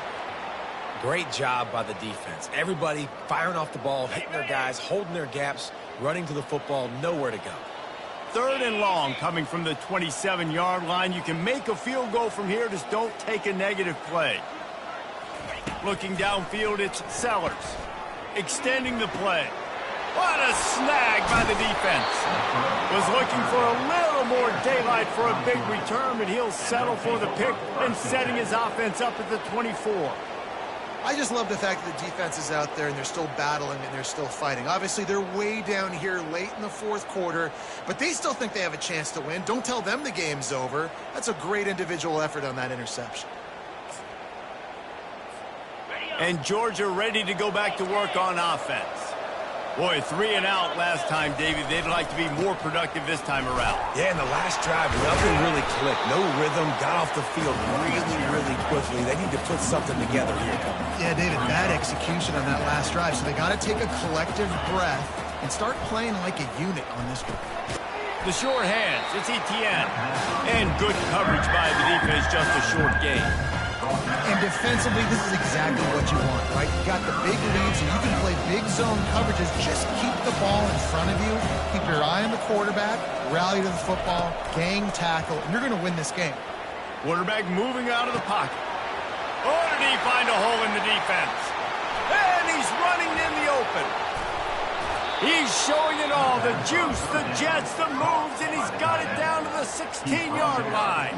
C: Great job by the defense. Everybody firing off the ball, hitting their guys, holding their gaps, running to the football, nowhere to go.
A: 3rd and long coming from the 27-yard line. You can make a field goal from here, just don't take a negative play. Looking downfield, it's Sellers. Extending the play. What a snag by the defense. Was looking for a little more daylight for a big return, but he'll settle for the pick and setting his offense up at the 24.
B: I just love the fact that the defense is out there and they're still battling and they're still fighting. Obviously, they're way down here late in the fourth quarter, but they still think they have a chance to win. Don't tell them the game's over. That's a great individual effort on that interception.
A: And Georgia ready to go back to work on offense. Boy, 3 and out last time, David. They'd like to be more productive this time around.
C: Yeah, in the last drive, nothing really clicked. No rhythm, got off the field really quickly. They need to put something together here.
B: Yeah, David, bad execution on that last drive. So they got to take a collective breath and start playing like a unit on this one.
A: The short hands, it's Etienne. And good coverage by the defense, just a short gain.
B: And defensively, this is exactly what you want, right? You got the big leads, and you can play big zone coverages. Just keep the ball in front of you. Keep your eye on the quarterback, rally to the football, gang tackle, and you're going to win this game.
A: Quarterback moving out of the pocket. Oh, did he find a hole in the defense? And he's running in the open. He's showing it all, the juice, the jets, the moves, and he's got it down to the 16-yard line.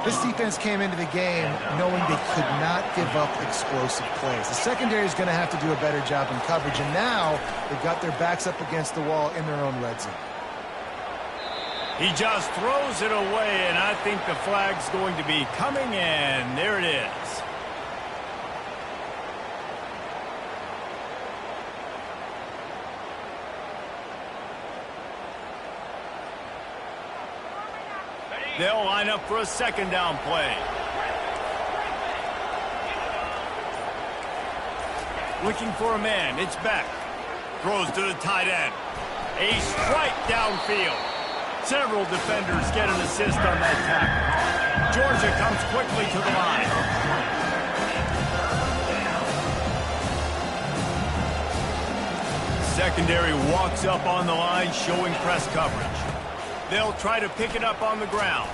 B: This defense came into the game knowing they could not give up explosive plays. The secondary is going to have to do a better job in coverage, and now they've got their backs up against the wall in their own red zone.
A: He just throws it away, and I think the flag's going to be coming in. There it is. They'll line up for a second down play. Looking for a man. It's Beck. Throws to the tight end. A strike downfield. Several defenders get an assist on that tackle. Georgia comes quickly to the line. Secondary walks up on the line, showing press coverage. They'll try to pick it up on the ground.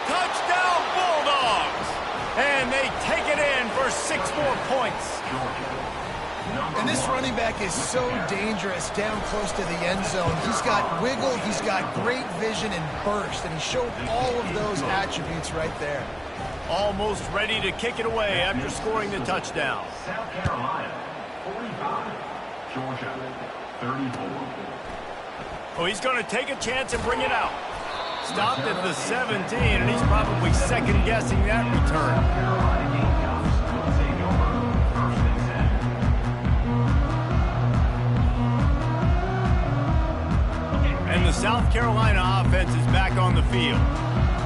A: Touchdown, Bulldogs! And they take it in for 6 more points.
B: And this running back is so dangerous down close to the end zone. He's got wiggle, he's got great vision and burst, and he showed all of those attributes right there.
A: Almost ready to kick it away after scoring the touchdown.
E: South Carolina, 45. Georgia, 34.
A: Oh, he's going to take a chance and bring it out. Stopped at the 17, and he's probably second-guessing that return. And the South Carolina offense is back on the field.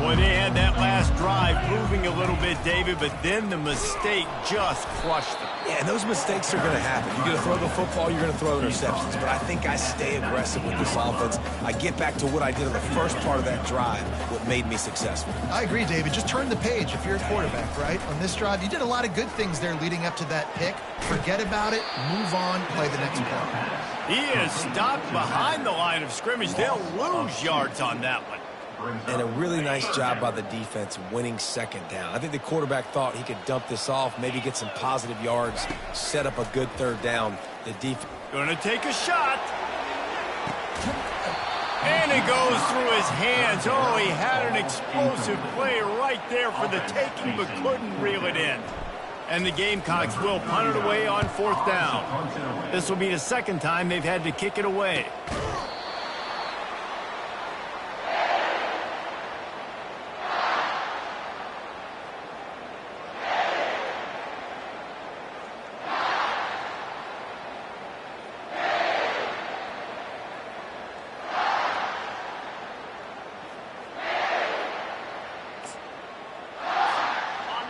A: Boy, they had that last drive moving a little bit, David, but then the mistake just crushed them.
C: Yeah, and those mistakes are going to happen. You're going to throw the football, you're going to throw interceptions. But I think I stay aggressive with this offense. I get back to what I did in the first part of that drive, what made me successful.
B: I agree, David. Just turn the page if you're a quarterback, right? On this drive, you did a lot of good things there leading up to that pick. Forget about it, move on, play the next play.
A: He is stopped behind the line of scrimmage. They'll lose yards on that one.
C: And a really nice job by the defense winning second down. I think the quarterback thought he could dump this off, maybe get some positive yards, set up a good third down. The defense
A: going to take a shot. And it goes through his hands. Oh, he had an explosive play right there for the taking, but couldn't reel it in. And the Gamecocks will punt it away on 4th down. This will be the second time they've had to kick it away.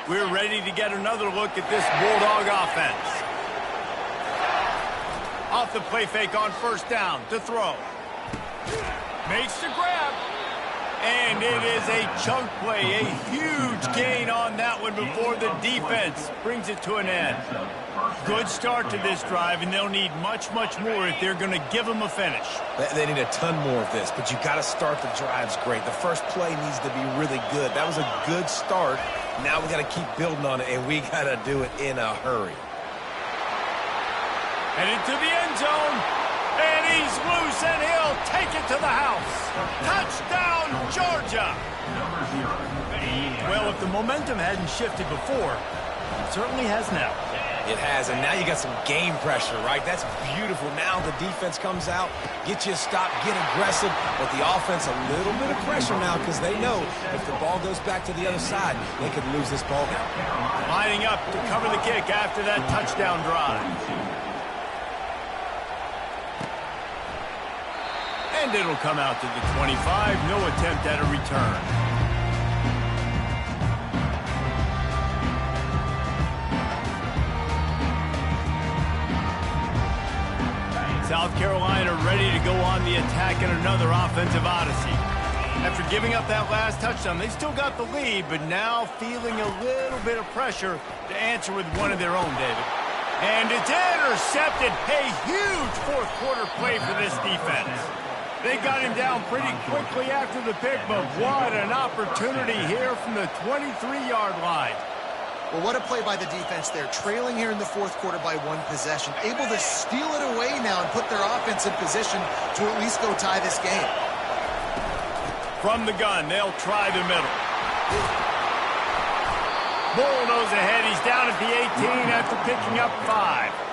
A: We're ready to get another look at this Bulldog offense. Off the play fake on 1st down to throw. Makes the grab. And it is a chunk play, a huge gain on that one before the defense brings it to an end. Good start to this drive, and they'll need much, much more if they're going to give them a finish.
C: They need a ton more of this, but you got to start the drives great. The first play needs to be really good. That was a good start. Now we got to keep building on it, and we got to do it in a hurry.
A: And into the end zone, and he's loose, and he'll take it to the house. Touchdown, Georgia! Well, if the momentum hadn't shifted before, it certainly has now.
C: It has, and now you got some game pressure, right? That's beautiful. Now the defense comes out, get you a stop, get aggressive, but the offense a little bit of pressure now because they know if the ball goes back to the other side, they could lose this ball game.
A: Lining up to cover the kick after that touchdown drive. And it'll come out to the 25. No attempt at a return. South Carolina ready to go on the attack in another offensive odyssey. After giving up that last touchdown, they still got the lead, but now feeling a little bit of pressure to answer with one of their own, David. And it's intercepted. A huge fourth quarter play for this defense. They got him down pretty quickly after the pick, but what an opportunity here from the 23-yard line.
B: Well, what a play by the defense there. Trailing here in the fourth quarter by one possession. Able to steal it away now and put their offense in position to at least go tie this game.
A: From the gun, they'll try the middle. Bulldoze ahead. He's down at the 18 after picking up 5.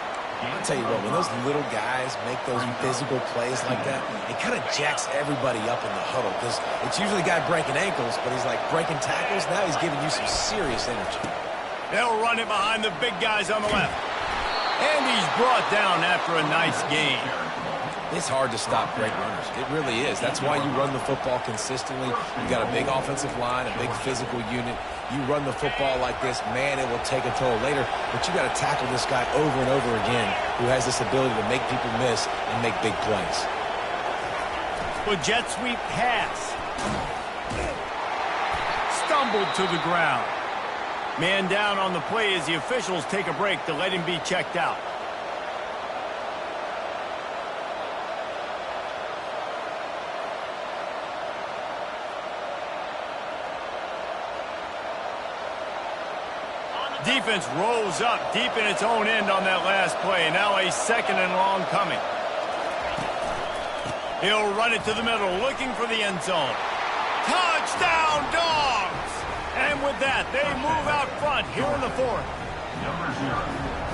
C: I'll tell you what, when those little guys make those physical plays like that, it kind of jacks everybody up in the huddle because it's usually the guy breaking ankles, but he's like breaking tackles. Now he's giving you some serious energy.
A: They'll run it behind the big guys on the left. And he's brought down after a nice gain.
C: It's hard to stop great runners. It really is. That's why you run the football consistently. You got a big offensive line, a big physical unit. You run the football like this, man, it will take a toll later. But you got to tackle this guy over and over again who has this ability to make people miss and make big plays.
A: Well, jet sweep pass. Stumbled to the ground. Man down on the play as the officials take a break to let him be checked out. Defense rolls up deep in its own end on that last play. Now a second and long coming. He'll run it to the middle, looking for the end zone. Touchdown, Dogs! And with that, they move out front here in the fourth.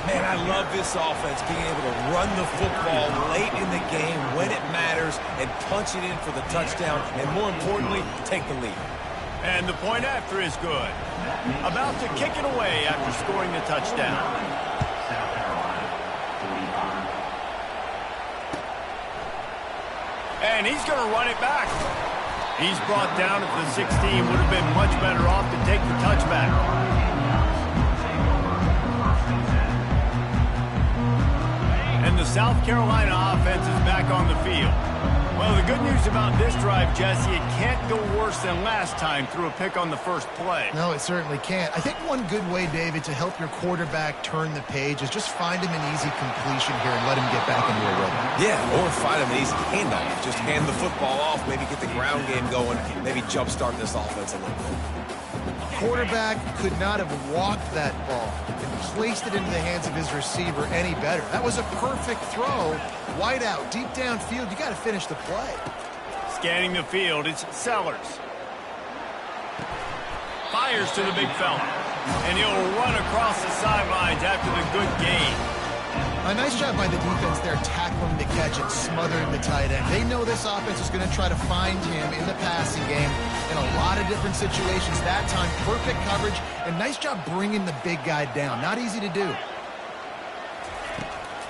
C: Man, I love this offense, being able to run the football late in the game when it matters and punch it in for the touchdown, and more importantly, take the lead.
A: And the point after is good. About to kick it away after scoring the touchdown. And he's going to run it back. He's brought down at the 16. Would have been much better off to take the touchback. And the South Carolina offense is back on the field. Well, the good news about this drive, Jesse, it can't go worse than last time through a pick on the first play.
B: No, it certainly can't. I think one good way, David, to help your quarterback turn the page is just find him an easy completion here and let him get back into a rhythm.
C: Yeah, or find him an easy handoff. Just hand the football off, maybe get the ground game going, maybe jumpstart this offense a little bit.
B: Quarterback could not have walked that ball and placed it into the hands of his receiver any better. That was a perfect throw. Wide out, deep downfield. You got to finish the play.
A: Scanning the field, it's Sellers. Fires to the big fella. And he'll run across the sidelines after the good gain.
B: A nice job by the defense there, tackling the catch and smothering the tight end. They know this offense is going to try to find him in the passing game in a lot of different situations. That time, perfect coverage, and nice job bringing the big guy down. Not easy to do.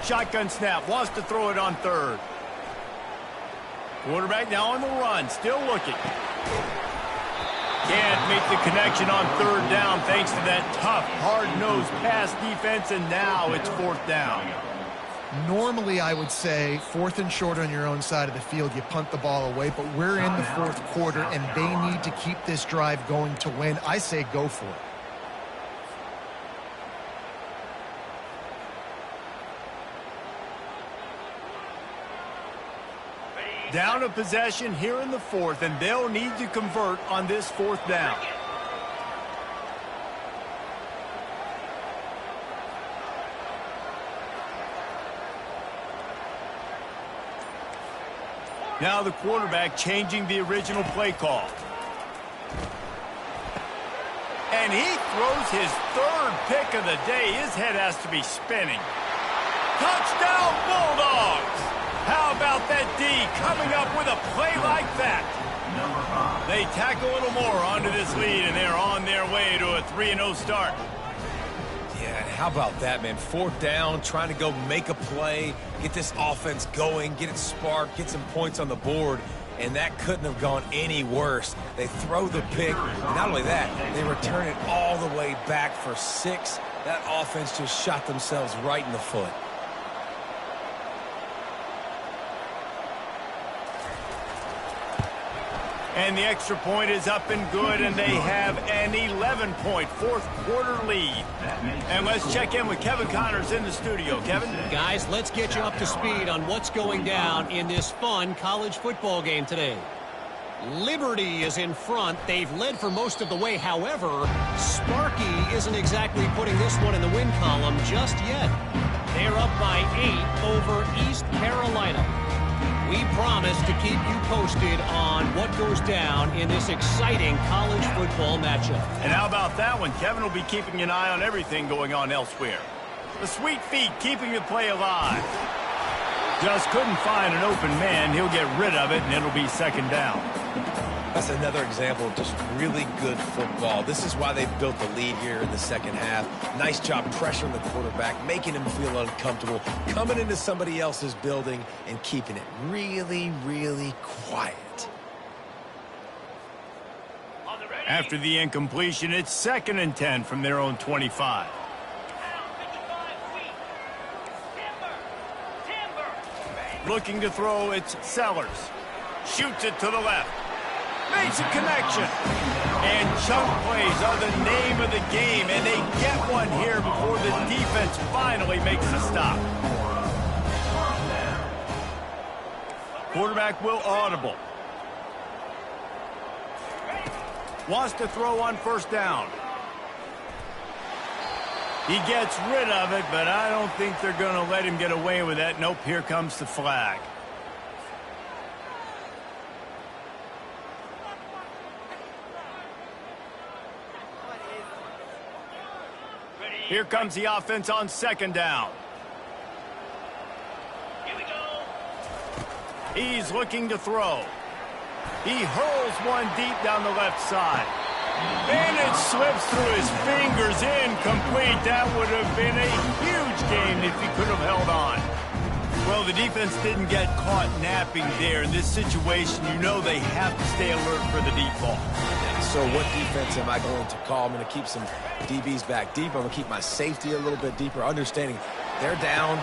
A: Shotgun snap, wants to throw it on third. Quarterback now on the run, still looking. Can't make the connection on third down thanks to that tough, hard-nosed pass defense, and now it's fourth down.
B: Normally, I would say fourth and short on your own side of the field, you punt the ball away, but we're in the fourth quarter, and they need to keep this drive going to win. I say go for it.
A: Down a possession here in the fourth, and they'll need to convert on this fourth down. Now the quarterback changing the original play call. And he throws his third pick of the day. His head has to be spinning. Touchdown, Bulldogs! How about that D coming up with a play like that? They tack a little more onto this lead, and they're on their way to a 3-0 start.
C: Yeah, and how about that, man? Fourth down, trying to go make a play, get this offense going, get it sparked, get some points on the board, and that couldn't have gone any worse. They throw the pick, and not only that, they return it all the way back for 6. That offense just shot themselves right in the foot.
A: And the extra point is up and good, and they have an 11-point fourth-quarter lead. And let's check in with Kevin Connors in the studio. Kevin?
D: Guys, let's get you up to speed on what's going down in this fun college football game today. Liberty is in front. They've led for most of the way. However, Sparky isn't exactly putting this one in the win column just yet. They're up by 8 over East Carolina. We promise to keep you posted on what goes down in this exciting college football matchup.
A: And how about that one? Kevin will be keeping an eye on everything going on elsewhere. The sweet feet keeping the play alive. Just couldn't find an open man. He'll get rid of it, and it'll be second down.
C: That's another example of just really good football. This is why they've built the lead here in the second half. Nice job pressuring the quarterback, making him feel uncomfortable, coming into somebody else's building and keeping it really, really quiet.
A: After the incompletion, it's 2nd and 10 from their own 25. Looking to throw, it's Sellers. Shoots it to the left. Makes a connection. And chunk plays are the name of the game, and they get one here before the defense finally makes a stop. Quarterback will audible. Wants to throw on first down. He gets rid of it, but I don't think they're going to let him get away with that. Nope, here comes the flag. Here comes the offense on second down. Here we go. He's looking to throw. He hurls one deep down the left side. And it slips through his fingers, incomplete. That would have been a huge game if he could have held on. Well, the defense didn't get caught napping there. In this situation, you know they have to stay alert for the deep ball.
C: So what defense am I going to call? I'm going to keep some DBs back deep. I'm going to keep my safety a little bit deeper, understanding they're down.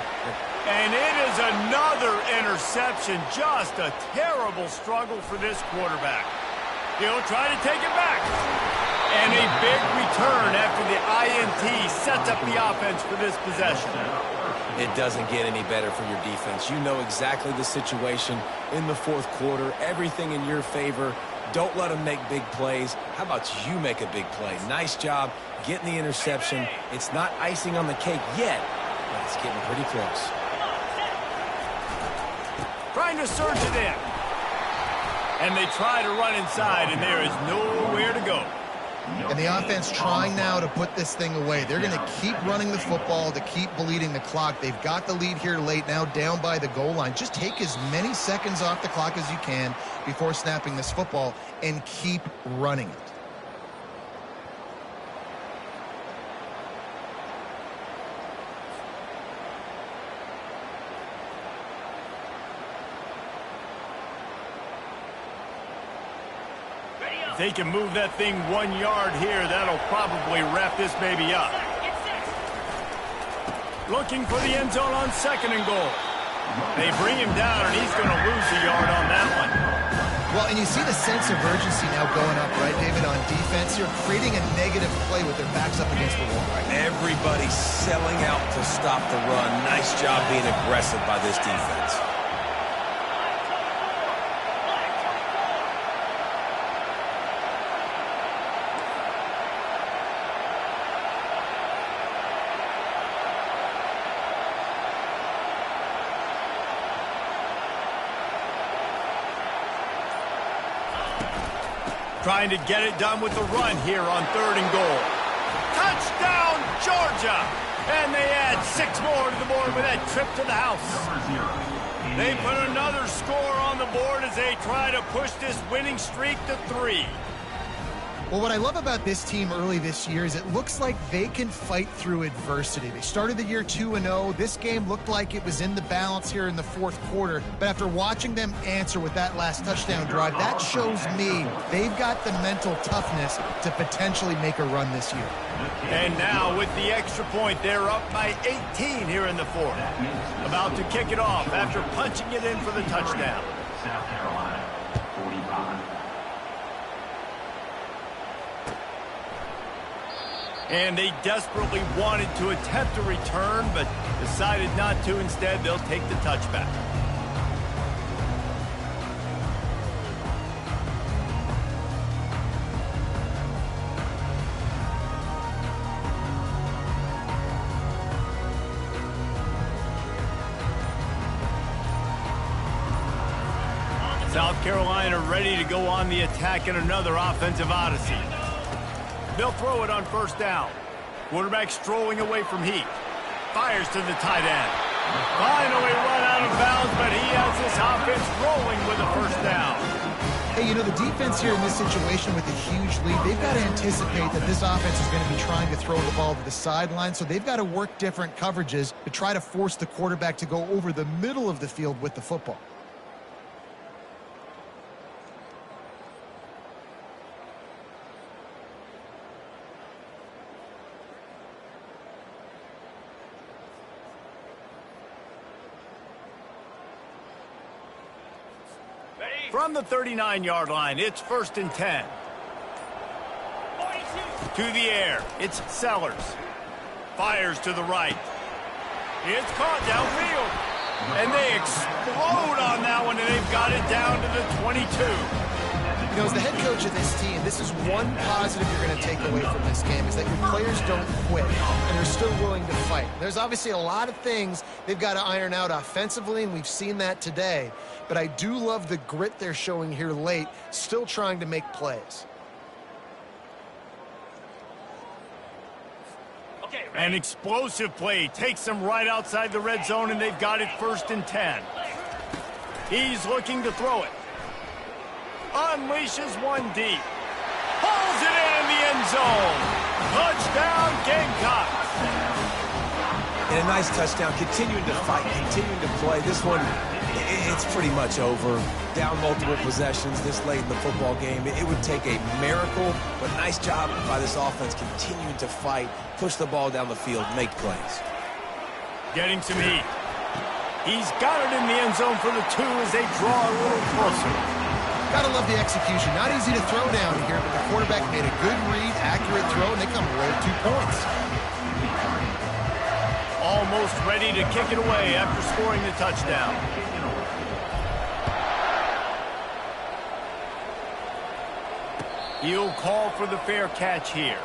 A: And it is another interception. Just a terrible struggle for this quarterback. He'll try to take it back. And a big return after the INT sets up the offense for this possession.
C: It doesn't get any better for your defense. You know exactly the situation in the fourth quarter. Everything in your favor. Don't let them make big plays. How about you make a big play? Nice job getting the interception. It's not icing on the cake yet, but it's getting pretty close.
A: Trying to surge it in. And they try to run inside, and there is nowhere to go.
B: And the offense trying now to put this thing away. They're going to keep running the football to keep bleeding the clock. They've got the lead here late, now down by the goal line. Just take as many seconds off the clock as you can before snapping this football and keep running it.
A: If they can move that thing 1 yard here, that'll probably wrap this baby up. Looking for the end zone on second and goal. They bring him down, and he's going to lose a yard on that one.
B: Well, and you see the sense of urgency now going up, right, David, on defense. You're creating a negative play with their backs up against the wall.
C: Everybody's selling out to stop the run. Nice job being aggressive by this defense.
A: Trying to get it done with the run here on third and goal. Touchdown, Georgia! And they add 6 more to the board with that trip to the house. They put another score on the board as they try to push this winning streak to 3.
B: Well, what I love about this team early this year is it looks like they can fight through adversity. They started the year 2-0. This game looked like it was in the balance here in the fourth quarter. But after watching them answer with that last touchdown drive, that shows me they've got the mental toughness to potentially make a run this year.
A: And now with the extra point, they're up by 18 here in the fourth. About to kick it off after punching it in for the touchdown.
E: South Carolina, 45.
A: And they desperately wanted to attempt a return, but decided not to. Instead, they'll take the touchback. South Carolina ready to go on the attack in another offensive odyssey. They'll throw it on first down. Quarterback strolling away from Heath. Fires to the tight end. Finally run out of bounds, but he has this offense rolling with a first down.
B: Hey, you know, the defense here in this situation with a huge lead, they've got to anticipate that this offense is going to be trying to throw the ball to the sideline, so they've got to work different coverages to try to force the quarterback to go over the middle of the field with the football.
A: From the 39-yard line, it's 1st and 10. To the air, it's Sellers. Fires to the right. It's caught downfield. And they explode on that one, and they've got it down to the 22.
B: You know, as the head coach of this team, this is one positive you're going to take away from this game, is that your players don't quit, and they're still willing to fight. There's obviously a lot of things they've got to iron out offensively, and we've seen that today. But I do love the grit they're showing here late, still trying to make plays.
A: An explosive play takes them right outside the red zone, and they've got it 1st and 10. He's looking to throw it. Unleashes one deep. Pulls it in the end zone. Touchdown, Gamecocks.
C: And a nice touchdown, continuing to fight, continuing to play. This one, it's pretty much over. Down multiple possessions this late in the football game. It would take a miracle, but nice job by this offense continuing to fight, push the ball down the field, make plays.
A: Getting some heat. He's got it in the end zone for the 2 as they draw a little closer.
B: Gotta love the execution. Not easy to throw down here, but the quarterback made a good read, accurate throw, and they come away with 2 points.
A: Almost ready to kick it away after scoring the touchdown. He'll call for the fair catch here.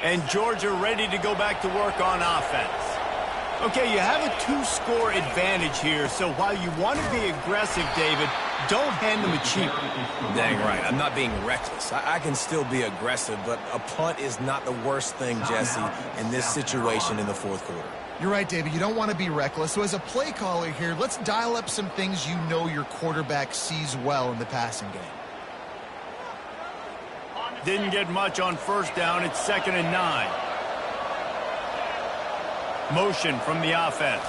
A: And Georgia ready to go back to work on offense. Okay, you have a 2-score advantage here, so while you want to be aggressive, David, don't hand them a cheap one.
C: Dang right. I'm not being reckless. I can still be aggressive, but a punt is not the worst thing, Jesse, in this situation in the 4th quarter.
B: You're right, David. You don't want to be reckless. So as a play caller here, let's dial up some things you know your quarterback sees well in the passing game.
A: Didn't get much on first down. It's 2nd and 9. Motion from the offense.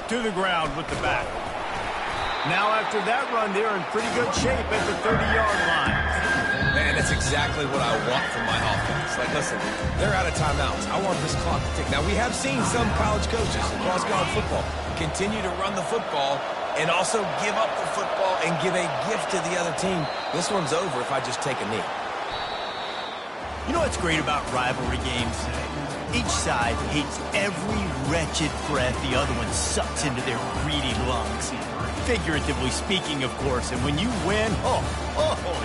A: To the ground with the back. Now after that run, they're in pretty good shape at the 30-yard line.
C: Man, that's exactly what I want from my offense. Like, listen, they're out of timeouts. I want this clock to tick. Now, we have seen some college coaches across college football continue to run the football and also give up the football and give a gift to the other team. This one's over if I just take a knee.
A: You know what's great about rivalry games? Each side hates every wretched breath the other one sucks into their greedy lungs. Figuratively speaking, of course, and when you win, oh,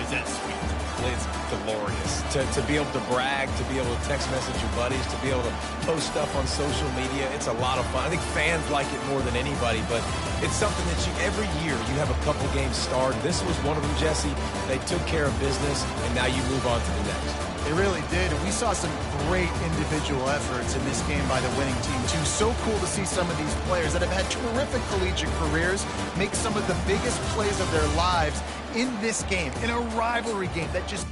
A: is that sweet.
C: It's glorious. To be able to brag, to be able to text message your buddies, to be able to post stuff on social media, it's a lot of fun. I think fans like it more than anybody, but it's something that every year you have a couple games starred. This was one of them, Jesse. They took care of business, and now you move on to the next.
B: They really did, and we saw some great individual efforts in this game by the winning team, too. So cool to see some of these players that have had terrific collegiate careers make some of the biggest plays of their lives in this game, in a rivalry game that just